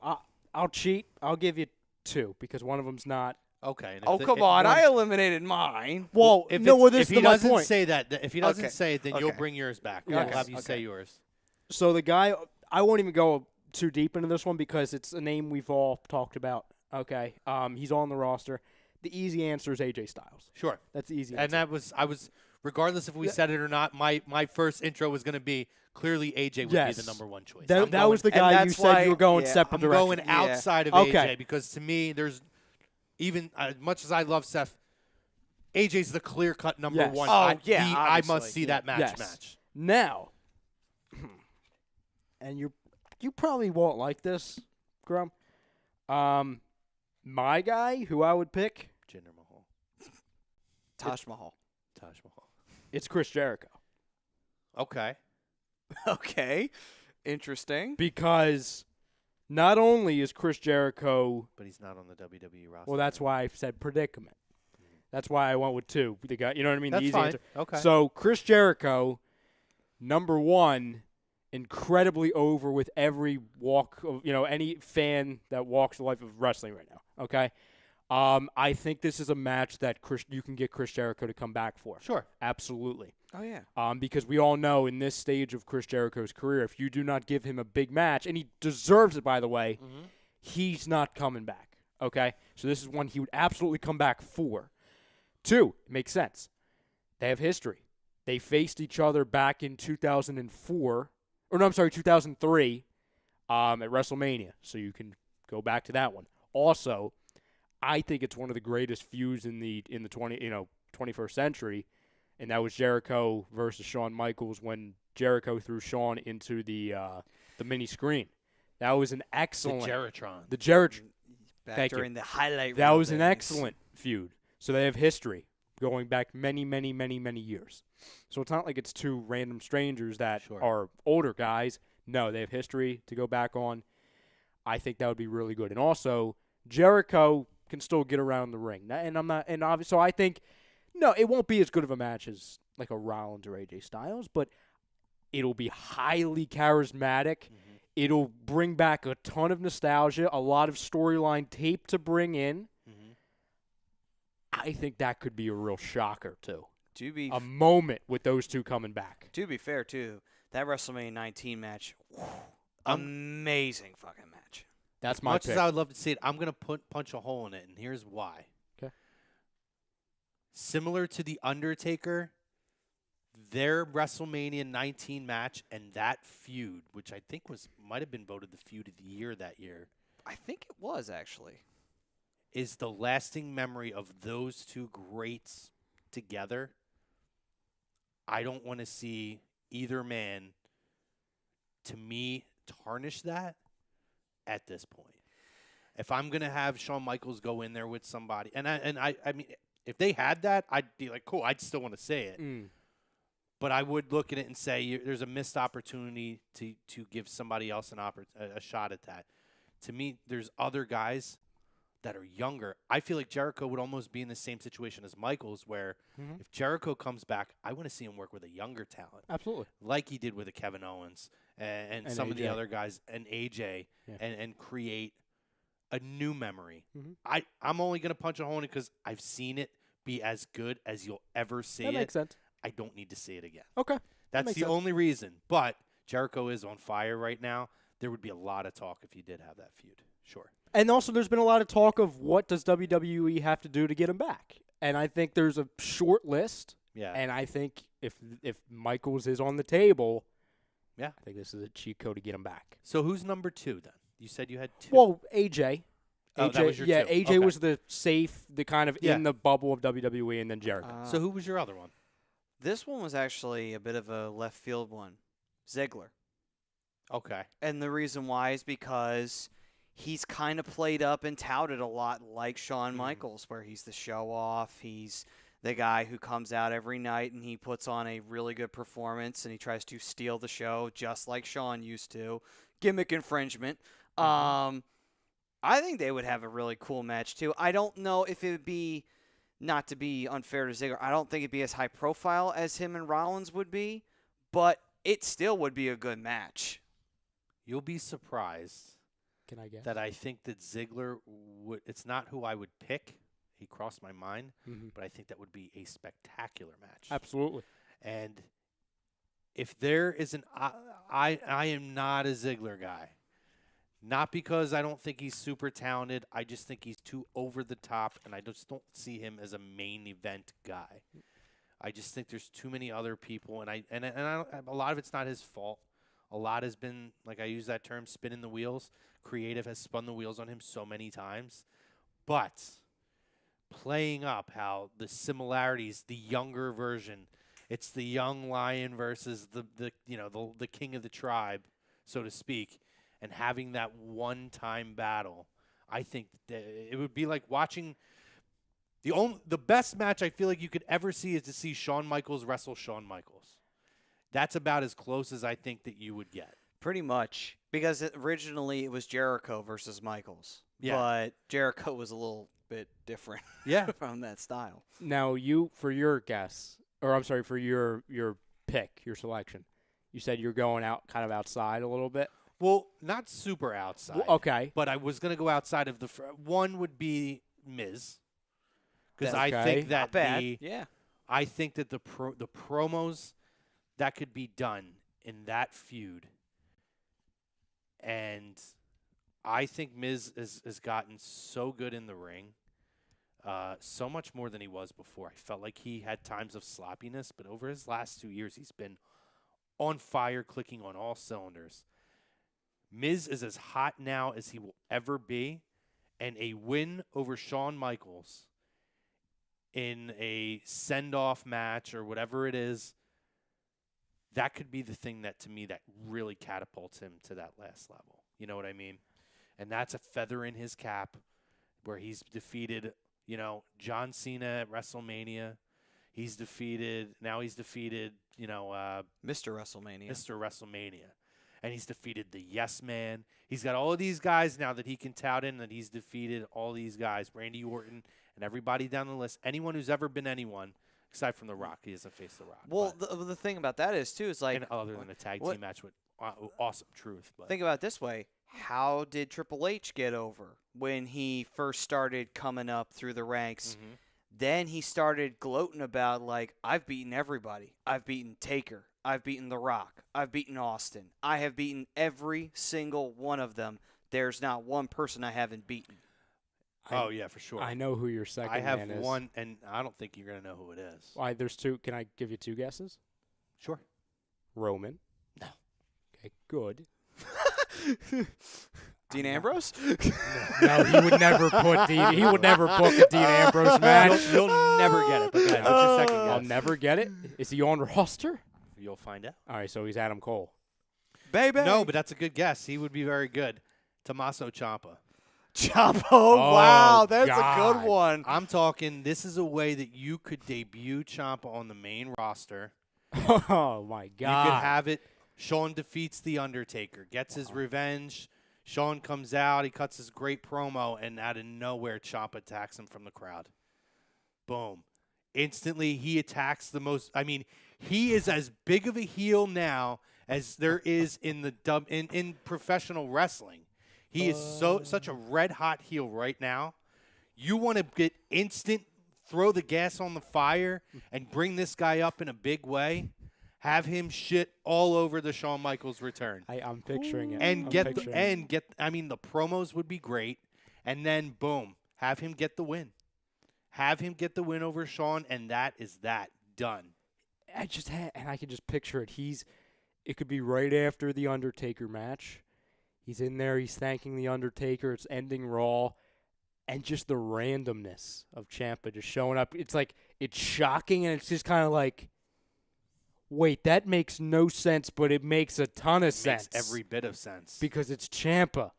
I'll cheat. I'll give you 2 because one of them's not. Okay. And Oh, come on. I eliminated mine. Well, If no, well, this he is my doesn't point. say that, if he doesn't Okay. say it, then you'll Okay. bring yours back. Yes. We'll have you say Okay. yours. So the guy, I won't even go too deep into this one because it's a name we've all talked about. Okay, he's on the roster. The easy answer is AJ Styles. Sure. That's the easy And answer. I was, regardless if we said it or not, my first intro was going to be clearly AJ would Yes. be the number 1 choice. That was the and guy you that's said why- you were going yeah, separate I'm direction. going outside of Okay. AJ because to me, there's even as much as I love Seth, AJ's the clear-cut number Yes. 1. Oh, I obviously. must see that match. Yes. Now, and you probably won't like this, Grum. My guy, who I would pick, Jinder Mahal, Taj Mahal. Taj Mahal. it's Chris Jericho. Okay. Okay. Interesting. Because not only is Chris Jericho, But he's not on the WWE roster. well, that's why I said predicament. That's why I went with 2. The guy, you know what I mean? That's the easy fine. answer. Okay. So Chris Jericho, number 1, incredibly over with every walk of, any fan that walks the life of wrestling right now. Okay. I think this is a match that you can get Chris Jericho to come back for. Sure. Absolutely. Oh, yeah. Because we all know in this stage of Chris Jericho's career, if you do not give him a big match, and he deserves it, by the way, he's not coming back. Okay? So this is one he would absolutely come back for. 2, it makes sense. They have history. They faced each other back in 2004, 2003 at WrestleMania. So you can go back to that one. Also, I think it's one of the greatest feuds in the 21st century, and that was Jericho versus Shawn Michaels when Jericho threw Shawn into the mini screen. That was an excellent The Jeritron. The Jeritron. Back Thank you. during the highlight That reel was an days. excellent feud. So they have history going back many, many, many, many years. So it's not like it's 2 random strangers that Sure. are older guys. No, they have history to go back on. I think that would be really good. And also, Jericho can still get around the ring. So I think, no, it won't be as good of a match as like a Rollins or AJ Styles, but it'll be highly charismatic. It'll bring back a ton of nostalgia, a lot of storyline tape to bring in. I think that could be a real shocker, too. To be A moment with those 2 coming back. To be fair, too, that WrestleMania 19 match, amazing fucking match. That's As my much pick. as I would love to see it, I'm going to punch a hole in it, and here's why. Okay. Similar to The Undertaker, their WrestleMania 19 match and that feud, which I think might have been voted the feud of the year that year, I think it was, actually. is the lasting memory of those 2 greats together. I don't want to see either man, to me, tarnish that at this point. If I'm going to have Shawn Michaels go in there with somebody, and I mean, if they had that, I'd be like, cool, I'd still want to say it. But I would look at it and say there's a missed opportunity to give somebody else a shot at that. To me, there's other guys that are younger. I feel like Jericho would almost be in the same situation as Michaels, where if Jericho comes back, I want to see him work with a younger talent. Absolutely. Like he did with a Kevin Owens and some of the AJ. other guys, and AJ, Yeah. and create a new memory. I'm only going to punch a hole in it because I've seen it be as good as you'll ever see That makes sense. I don't need to see it again. Okay. That's makes the sense. only reason. But Jericho is on fire right now. There would be a lot of talk if you did have that feud. Sure. And also, there's been a lot of talk of what does WWE have to do to get him back. And I think there's a short list. Yeah. And I think if Michaels is on the table, Yeah. I think this is a cheat code to get him back. So who's number 2 then? You said you had 2. Well, AJ. Oh, that was your yeah, 2. AJ Okay. was the safe, the kind of Yeah. in the bubble of WWE, and then Jericho. So who was your other one? This one was actually a bit of a left field one. Ziggler. Okay. And the reason why is because he's kind of played up and touted a lot like Shawn Michaels, where he's the show off. He's the guy who comes out every night and he puts on a really good performance and he tries to steal the show just like Shawn used to. Gimmick infringement. I think they would have a really cool match too. I don't know if it would be, not to be unfair to Ziggler, I don't think it'd be as high profile as him and Rollins would be, but it still would be a good match. You'll be surprised Can I guess? that I think that Ziggler would. It's not who I would pick. He crossed my mind, but I think that would be a spectacular match. Absolutely. And if there is an, I am not a Ziggler guy. Not because I don't think he's super talented. I just think he's too over the top, and I just don't see him as a main event guy. I just think there's too many other people, and I don't, a lot of it's not his fault. A lot has been, like I use that term, spinning the wheels. Creative has spun the wheels on him so many times. But playing up how the similarities, the younger version, it's the young lion versus the king of the tribe, so to speak, and having that one-time battle, I think that it would be like watching the best match I feel like you could ever see is to see Shawn Michaels wrestle Shawn Michaels. That's about as close as I think that you would get. Pretty much, because originally it was Jericho versus Michaels. Yeah. But Jericho was a little bit different from that style. Now, for your guess, or I'm sorry, for your pick, your selection, you said you're going out kind of outside a little bit. Well, not super outside. Well, okay. But I was going to go outside of the one would be Miz. Because Okay. I think that Not bad. I think that the promos that could be done in that feud, and I think Miz has gotten so good in the ring, so much more than he was before. I felt like he had times of sloppiness, but over his last 2 years, he's been on fire, clicking on all cylinders. Miz is as hot now as he will ever be, and a win over Shawn Michaels in a send-off match or whatever it is, that could be the thing that, to me, that really catapults him to that last level. You know what I mean? And that's a feather in his cap where he's defeated, John Cena at WrestleMania. He's defeated, Mr. WrestleMania. And he's defeated the Yes Man. He's got all of these guys now that he can tout in, that he's defeated all these guys, Randy Orton and everybody down the list. Anyone who's ever been anyone, aside from The Rock. He hasn't faced The Rock. Well, the thing about that is, too, is like... And other than a tag team match with Awesome Truth. But think about it this way. How did Triple H get over when he first started coming up through the ranks? Mm-hmm. Then he started gloating about, like, I've beaten everybody. I've beaten Taker. I've beaten The Rock. I've beaten Austin. I have beaten every single one of them. There's not one person I haven't beaten. Oh, yeah, for sure. I know who your second I have man is. one, and I don't think you're going to know who it is. Why, there's two. Can I give you two guesses? Sure. Roman. No. Okay, good. Dean Ambrose? No, he would never put Dean. He would never book a Dean Ambrose match. You'll never get it. But go ahead, what's your second guess? I'll never get it. Is he on roster? You'll find out. All right, so he's Adam Cole. Baby. No, but that's a good guess. He would be very good. Tommaso Ciampa. Ciampa. Oh, Wow, that's a God. good one. I'm talking, this is a way that you could debut Ciampa on the main roster. Oh, my God. You could have it. Shawn defeats The Undertaker, gets his revenge. Shawn comes out. He cuts his great promo, and out of nowhere, Ciampa attacks him from the crowd. Boom. Instantly, he attacks the most. I mean, he is as big of a heel now as there is in in professional wrestling. He is such a red hot heel right now. You want to get instant throw the gas on the fire and bring this guy up in a big way. Have him shit all over the Shawn Michaels return. I'm picturing it. And I'm get picturing the, it. and get I mean the promos would be great, and then boom, have him get the win. Have him get the win over Shawn, and that is that done. I can just picture it. It could be right after the Undertaker match. He's in there, he's thanking the Undertaker, it's ending Raw, and just the randomness of Ciampa just showing up. It's like it's shocking, and it's just kind of like, wait, that makes no sense, but it makes a ton of sense. Makes every bit of sense. Because it's Ciampa.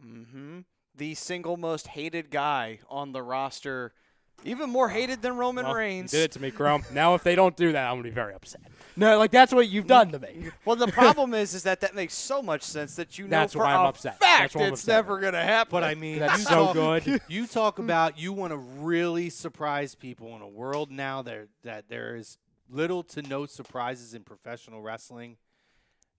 Mm-hmm. The single most hated guy on the roster, even more hated than Roman Reigns. You did it to me, Chrome. Now if they don't do that, I'm going to be very upset. No, like that's what you've done to me. Well, the problem is that makes so much sense that you know That's for why I'm a upset. fact That's why I'm it's upset. never going to happen. But I mean, That's so good. You talk about you want to really surprise people in a world now that there is little to no surprises in professional wrestling.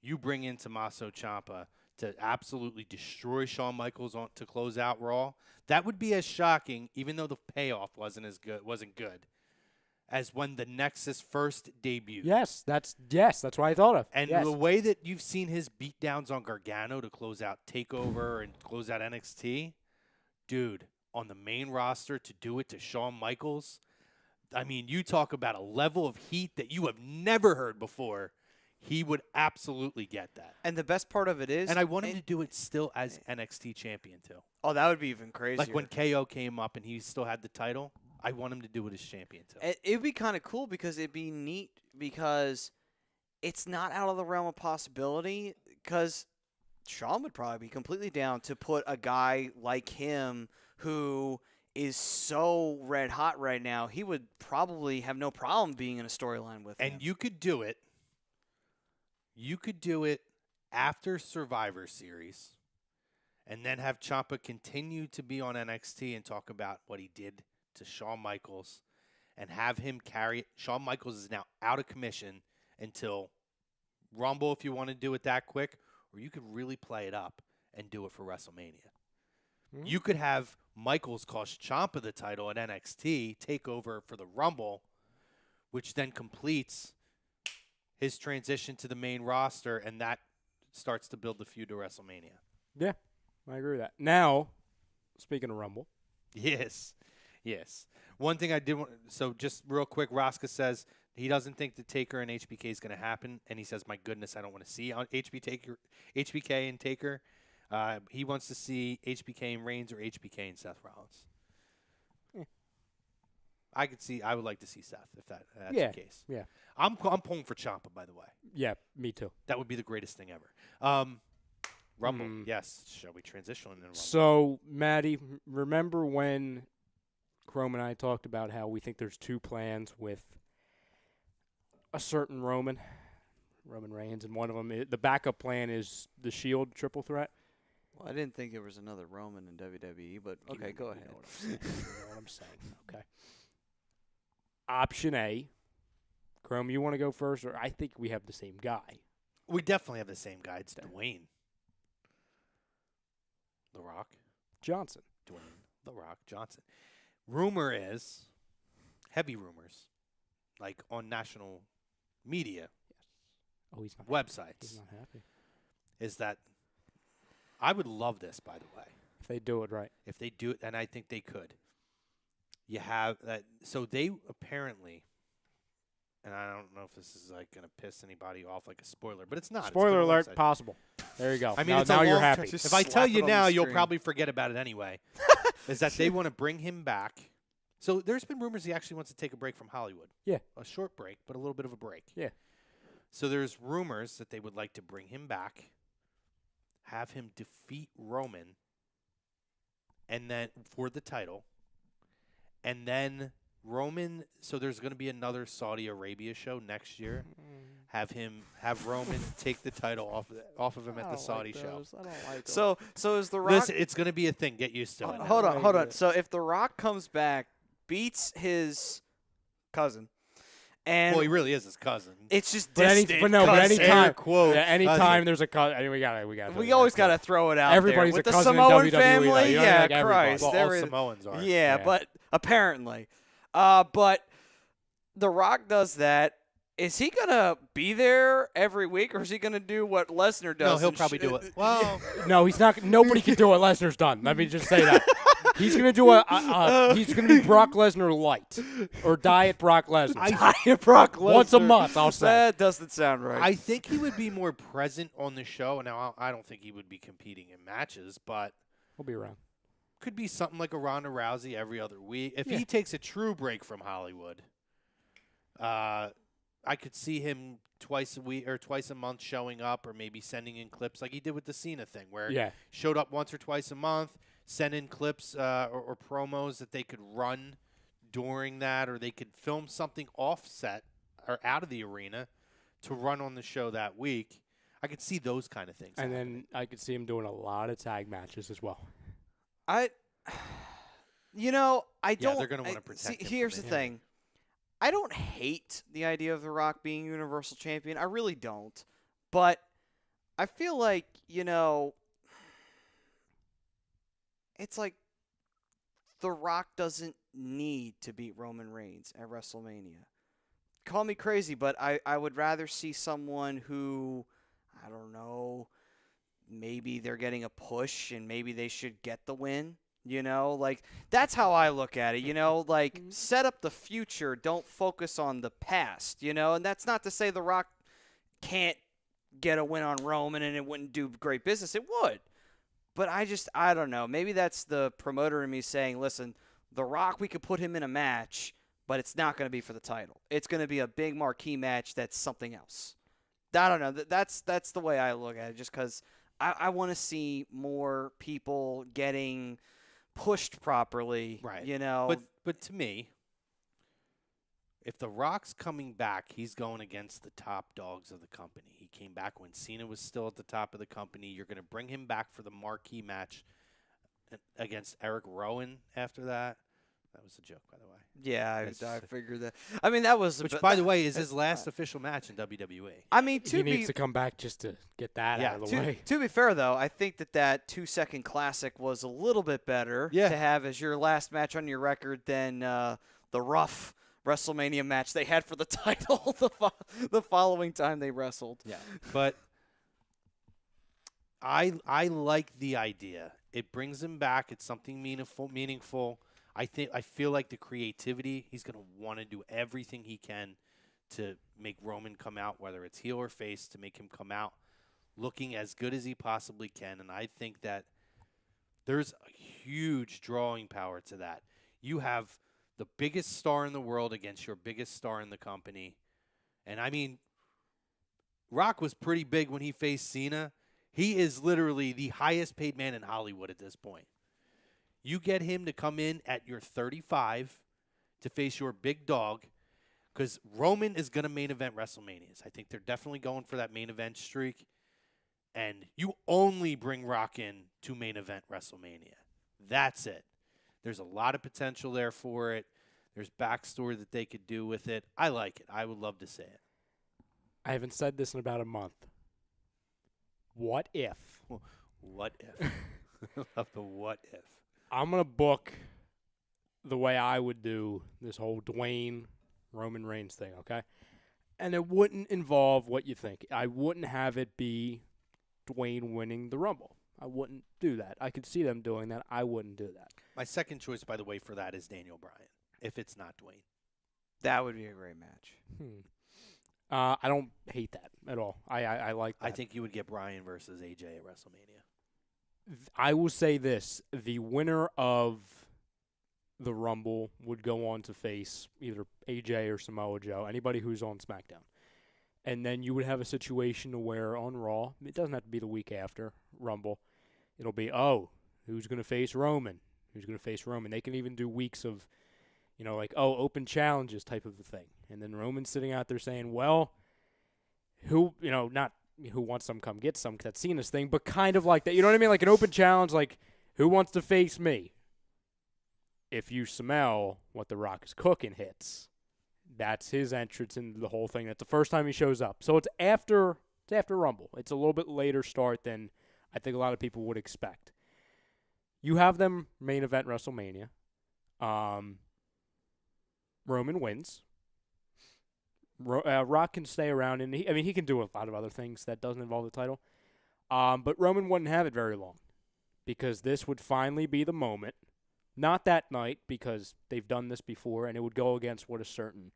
You bring in Tommaso Ciampa to absolutely destroy Shawn Michaels to close out Raw. That would be as shocking, even though the payoff wasn't good, as when the Nexus first debuted. Yes, that's what I thought of. And yes. the way that you've seen his beatdowns on Gargano to close out TakeOver and close out NXT, dude, on the main roster to do it to Shawn Michaels, I mean, you talk about a level of heat that you have never heard before. He would absolutely get that. And the best part of it is... And I want him to do it still as NXT champion, too. Oh, that would be even crazier. Like when KO came up and he still had the title, I want him to do it as champion, too. It would be kind of cool because it'd be neat because it's not out of the realm of possibility because Shawn would probably be completely down to put a guy like him who is so red hot right now. He would probably have no problem being in a storyline with him. And you could do it. You could do it after Survivor Series and then have Ciampa continue to be on NXT and talk about what he did to Shawn Michaels and have him carry it. Shawn Michaels is now out of commission until Rumble if you want to do it that quick, or you could really play it up and do it for WrestleMania. Mm-hmm. You could have Michaels cost Ciampa the title at NXT, take over for the Rumble, which then completes his transition to the main roster, and that starts to build the feud to WrestleMania. Yeah, I agree with that. Now, speaking of Rumble. Yes. One thing I did want, so just real quick, Rosca says he doesn't think the Taker and HBK is going to happen, and he says, my goodness, I don't want to see on HBK and Taker. He wants to see HBK and Reigns or HBK and Seth Rollins. I would like to see Seth if that's the case. Yeah. I'm pulling for Ciampa, by the way. Yeah, me too. That would be the greatest thing ever. Rumble, yes. Shall we transition into Rumble? So, Maddie, remember when Chrome and I talked about how we think there's two plans with a certain Roman Reigns, and one of them, the backup plan is the Shield triple threat? Well, I didn't think there was another Roman in WWE, but okay, go ahead. You know what I'm saying. Okay. Option A. Chrome, you want to go first, or I think we have the same guy. We definitely have the same guy. It's Dwayne. The Rock. Johnson. Dwayne The Rock Johnson. Rumor is, heavy rumors, like on national media, he's not websites, happy. He's not happy. Is that I would love this, by the way. If they do it right. If they do it, and I think they could. You have that. So they apparently, and I don't know if this is like going to piss anybody off like a spoiler, but it's not. Spoiler alert, possible. There you go. I mean, now you're happy. If I tell you now, you'll screen. probably forget about it anyway. Is that they want to bring him back. So there's been rumors he actually wants to take a break from Hollywood. Yeah. A short break, but a little bit of a break. Yeah. So there's rumors that they would like to bring him back, have him defeat Roman, and then for the title, and then Roman. So there's going to be another Saudi Arabia show next year. Have Roman take the title off of him at the Saudi show. I don't like so is The Rock? Listen, it's going to be a thing. Get used to it. now. Hold on. So if The Rock comes back, beats his cousin, and Well, he really is his cousin. it's just But distant. anytime, quote, anytime there's a cousin, we got. we always got to throw it out Everybody's there. With a the cousin in Samoan WWE, though. family, You know, yeah, like everybody. Christ, Well, there all is- Samoans are. yeah, but apparently. But The Rock does that. Is he going to be there every week, or is he going to do what Lesnar does? No, he'll probably do it. Well, No, he's not. Nobody can do what Lesnar's done. Let me just say that. He's going to do he's going to be Brock Lesnar light or diet Brock Lesnar. Diet Brock Lesnar. Once a month, I'll say. That doesn't sound right. I think he would be more present on the show. Now, I don't think he would be competing in matches, but He'll be around. could be something like a Ronda Rousey every other week. If he takes a true break from Hollywood, I could see him twice a week or twice a month showing up, or maybe sending in clips like he did with the Cena thing, where he showed up once or twice a month, send in clips or promos that they could run during that, or they could film something offset or out of the arena to run on the show that week. I could see those kind of things. And happening. then I could see him doing a lot of tag matches as well. I don't. they're gonna wanna protect See, him from here's the it. thing. I don't hate the idea of The Rock being Universal Champion. I really don't. But I feel like, it's like The Rock doesn't need to beat Roman Reigns at WrestleMania. Call me crazy, but I would rather see someone who, I don't know, maybe they're getting a push and maybe they should get the win. That's how I look at it, set up the future, don't focus on the past, and that's not to say The Rock can't get a win on Roman and it wouldn't do great business. It would. But I don't know. Maybe that's the promoter in me saying, listen, The Rock, we could put him in a match, but it's not going to be for the title. It's going to be a big marquee match that's something else. I don't know. That's the way I look at it, just because I want to see more people getting pushed properly, right? But to me, if The Rock's coming back, he's going against the top dogs of the company. He came back when Cena was still at the top of the company. You're going to bring him back for the marquee match against Eric Rowan after that. That was a joke, by the way. Yeah, I figured that. I mean, that was... Which, by the way, is his last official match in WWE. I mean, he needs to come back just to get that out of the way. To be fair, though, I think that 2-second classic was a little bit better to have as your last match on your record than the rough WrestleMania match they had for the title the following time they wrestled. Yeah, but I like the idea. It brings him back. It's something meaningful. I feel like the creativity, he's going to want to do everything he can to make Roman come out, whether it's heel or face, to make him come out looking as good as he possibly can. And I think that there's a huge drawing power to that. You have the biggest star in the world against your biggest star in the company. And, I mean, Rock was pretty big when he faced Cena. He is literally the highest paid man in Hollywood at this point. You get him to come in at your 35 to face your big dog, because Roman is going to main event WrestleManias. I think they're definitely going for that main event streak. And you only bring Rock in to main event WrestleMania. That's it. There's a lot of potential there for it. There's backstory that they could do with it. I like it. I would love to say it. I haven't said this in about a month. What if? What if? I love the what if. I'm going to book the way I would do this whole Dwayne Roman Reigns thing, okay? And it wouldn't involve what you think. I wouldn't have it be Dwayne winning the Rumble. I wouldn't do that. I could see them doing that. I wouldn't do that. My second choice, by the way, for that is Daniel Bryan, if it's not Dwayne. That would be a great match. I don't hate that at all. I like that. I think you would get Bryan versus AJ at WrestleMania. I will say this. The winner of the Rumble would go on to face either AJ or Samoa Joe, anybody who's on SmackDown. And then you would have a situation where on Raw, it doesn't have to be the week after Rumble, it'll be, who's going to face Roman? Who's going to face Roman? They can even do weeks of, open challenges type of a thing. And then Roman's sitting out there saying, well, not who wants some, come get some, 'cause that's Cena's thing, but kind of like that. You know what I mean? Like an open challenge, like, who wants to face me? If you smell what The Rock is cooking hits, that's his entrance into the whole thing. That's the first time he shows up. So it's after Rumble. It's a little bit later start than I think a lot of people would expect. You have them main event WrestleMania. Roman wins. Rock can stay around, and he can do a lot of other things that doesn't involve the title. But Roman wouldn't have it very long because this would finally be the moment. Not that night because they've done this before, and it would go against what a certain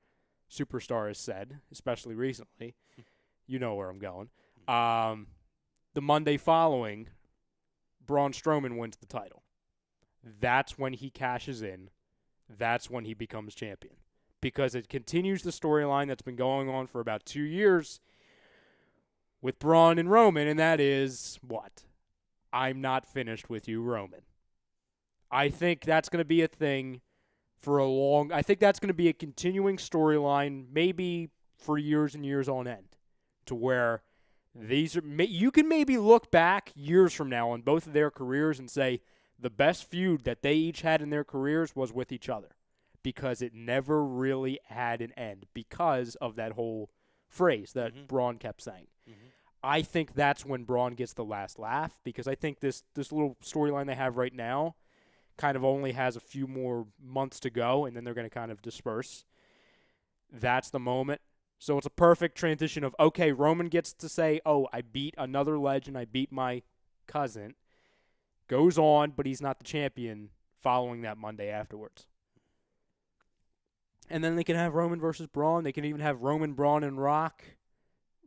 superstar has said, especially recently. You know where I'm going. The Monday following, Braun Strowman wins the title. That's when he cashes in. That's when he becomes champion. Because it continues the storyline that's been going on for about 2 years with Braun and Roman, and that is what? I'm not finished with you, Roman. I think that's going to be a thing for I think that's going to be a continuing storyline, maybe for years and years on end, to where you can maybe look back years from now on both of their careers and say the best feud that they each had in their careers was with each other because it never really had an end because of that whole phrase that Braun kept saying. I think that's when Braun gets the last laugh because I think this little storyline they have right now kind of only has a few more months to go, and then they're going to kind of disperse. That's the moment. So it's a perfect transition of, okay, Roman gets to say, oh, I beat another legend, I beat my cousin. Goes on, but he's not the champion following that Monday afterwards. And then they can have Roman versus Braun. They can even have Roman, Braun, and Rock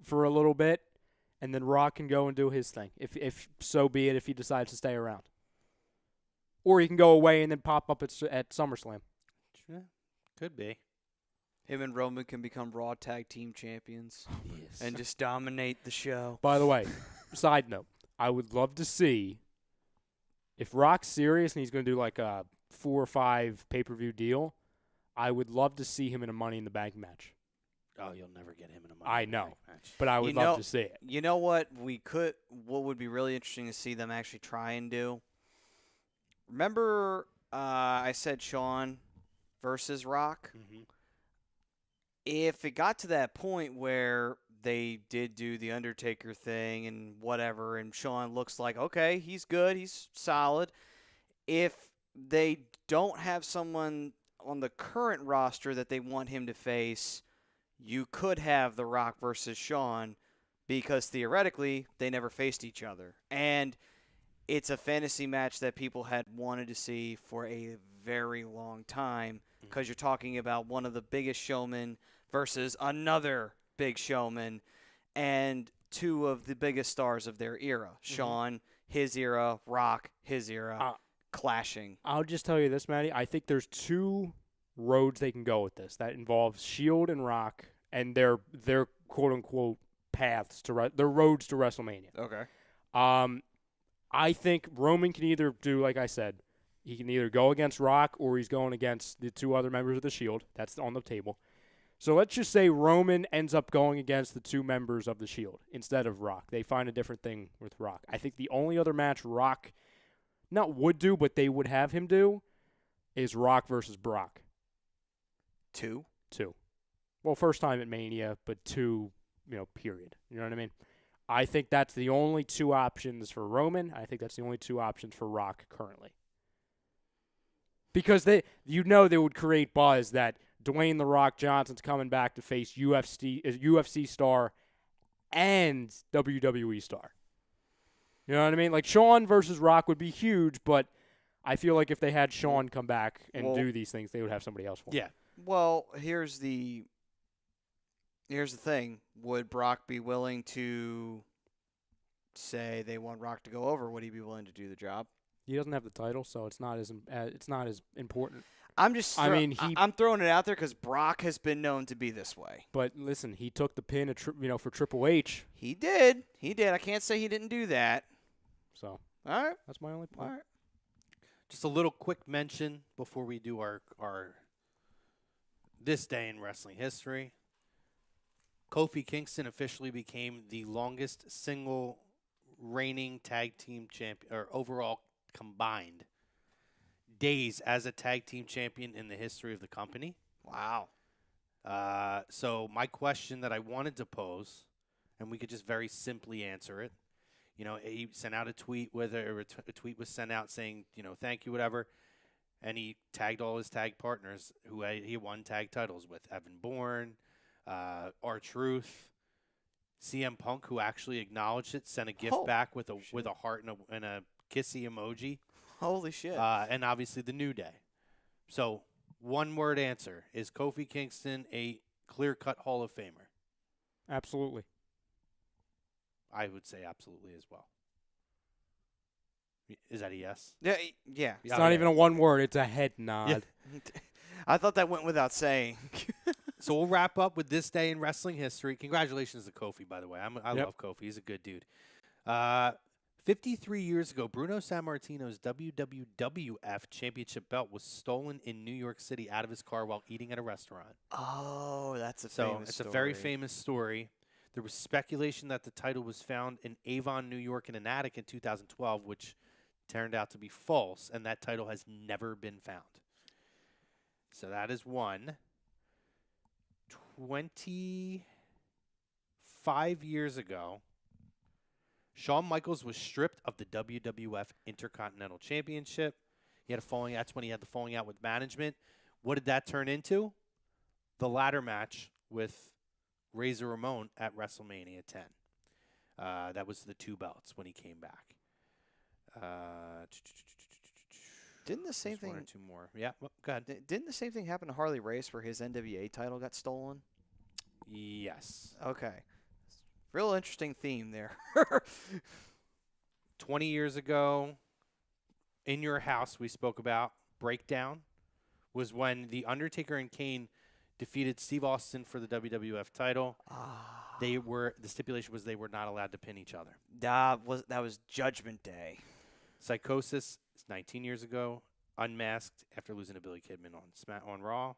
for a little bit, and then Rock can go and do his thing, if so be it, if he decides to stay around. Or he can go away and then pop up at SummerSlam. Yeah, could be. Him and Roman can become Raw Tag Team Champions and just dominate the show. By the way, side note, I would love to see if Rock's serious and he's going to do like a 4 or 5 pay-per-view deal, I would love to see him in a Money in the Bank match. Oh, you'll never get him in a Money I in the know, Bank match. but I would love to see it. You know what what would be really interesting to see them actually try and do? Remember I said Shawn versus Rock? Mm-hmm. If it got to that point where they did do the Undertaker thing and whatever, and Shawn looks like, okay, he's good, he's solid. If they don't have someone on the current roster that they want him to face, you could have The Rock versus Shawn because theoretically they never faced each other. And it's a fantasy match that people had wanted to see for a very long time because you're talking about one of the biggest showmen versus another big showman and two of the biggest stars of their era. Shawn, his era, Rock, his era, clashing. I'll just tell you this, Matty. I think there's 2 roads they can go with this. That involves Shield and Rock and their quote-unquote paths to their roads to WrestleMania. Okay. I think Roman can either do, like I said, he can either go against Rock or he's going against the 2 other members of the Shield. That's on the table. So let's just say Roman ends up going against the 2 members of the Shield instead of Rock. They find a different thing with Rock. I think the only other match Rock not would do, but they would have him do is Rock versus Brock. 2? 2. Well, first time at Mania, but 2, period. You know what I mean? I think that's the only 2 options for Roman. I think that's the only 2 options for Rock currently. Because they would create buzz that Dwayne "The Rock" Johnson's coming back to face UFC star and WWE star. You know what I mean? Like Shawn versus Rock would be huge, but I feel like if they had Shawn come back and do these things, they would have somebody else for him. Yeah. Well, here's the thing. Would Brock be willing to say they want Rock to go over? Would he be willing to do the job? He doesn't have the title, so it's not as important. I'm throwing it out there because Brock has been known to be this way. But listen, he took the pin, for Triple H. He did. I can't say he didn't do that. So, all right, that's my only point. All right. Just a little quick mention before we do our this day in wrestling history. Kofi Kingston officially became the longest single reigning tag team champion, or overall combined days as a tag team champion in the history of the company. Wow. So my question that I wanted to pose, and we could just very simply answer it. He sent out a tweet, a tweet was sent out saying, thank you, whatever. and he tagged all his tag partners who he won tag titles with. Evan Bourne, R-Truth, CM Punk, who actually acknowledged it, sent a gift back with a heart and a kissy emoji. Holy shit. And obviously the New Day. So, one-word answer. Is Kofi Kingston a clear-cut Hall of Famer? Absolutely. I would say absolutely as well. Is that a yes? Yeah. It's not even a one word. It's a head nod. Yeah. I thought that went without saying. So we'll wrap up with this day in wrestling history. Congratulations to Kofi, by the way. I love Kofi. He's a good dude. 53 years ago, Bruno Sammartino's WWF Championship belt was stolen in New York City out of his car while eating at a restaurant. Oh, that's a So famous it's story. a very famous story. There was speculation that the title was found in Avon, New York in an attic in 2012, which turned out to be false, and that title has never been found. So that is one. 25 years ago, Shawn Michaels was stripped of the WWF Intercontinental Championship. That's when he had the falling out with management. What did that turn into? The ladder match with Razor Ramon at WrestleMania 10. That was the two belts when he came back. Didn't the same thing? One or two more. Yeah, well, go ahead. Didn't the same thing happen to Harley Race where his NWA title got stolen? Yes. Okay. Real interesting theme there. 20 years ago, in your house, we spoke about Breakdown, was when The Undertaker and Kane defeated Steve Austin for the WWF title. The stipulation was they were not allowed to pin each other. That was Judgment Day. Psychosis, 19 years ago, unmasked after losing to Billy Kidman on Raw.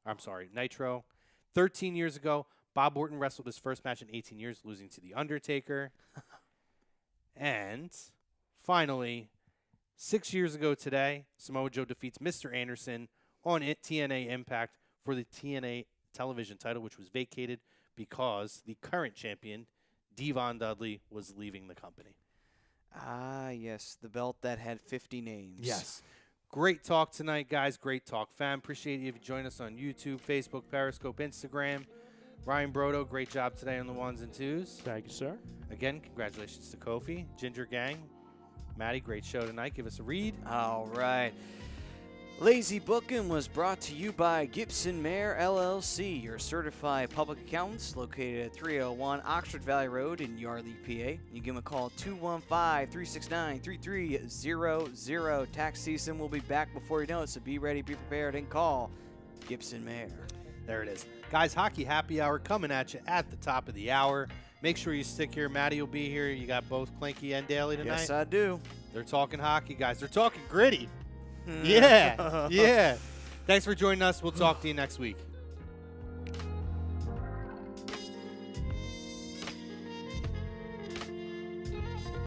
I'm sorry, Nitro. 13 years ago, Bob Orton wrestled his first match in 18 years, losing to The Undertaker. And finally, 6 years ago today, Samoa Joe defeats Mr. Anderson on TNA Impact for the TNA television title, which was vacated because the current champion, Devon Dudley, was leaving the company. Ah, yes, the belt that had 50 names. Yes. Great talk tonight, guys. Great talk, fam. Appreciate you if you join us on YouTube, Facebook, Periscope, Instagram. Ryan Brodo, great job today on the ones and twos. Thank you, sir. Again, congratulations to Kofi. Ginger Gang. Maddie, great show tonight. Give us a read. All right. Lazy Booking was brought to you by Gibson Mayer LLC, your certified public accountants located at 301 Oxford Valley Road in Yardley, PA. You give them a call 215-369-3300. Tax season will be back before you know it, so be ready, be prepared, and call Gibson Mayer. There it is. Guys, Hockey Happy Hour coming at you at the top of the hour. Make sure you stick here. Maddie will be here. You got both Clinky and Daly tonight. Yes, I do. They're talking hockey, guys. They're talking gritty. Yeah. Thanks for joining us. We'll talk to you next week.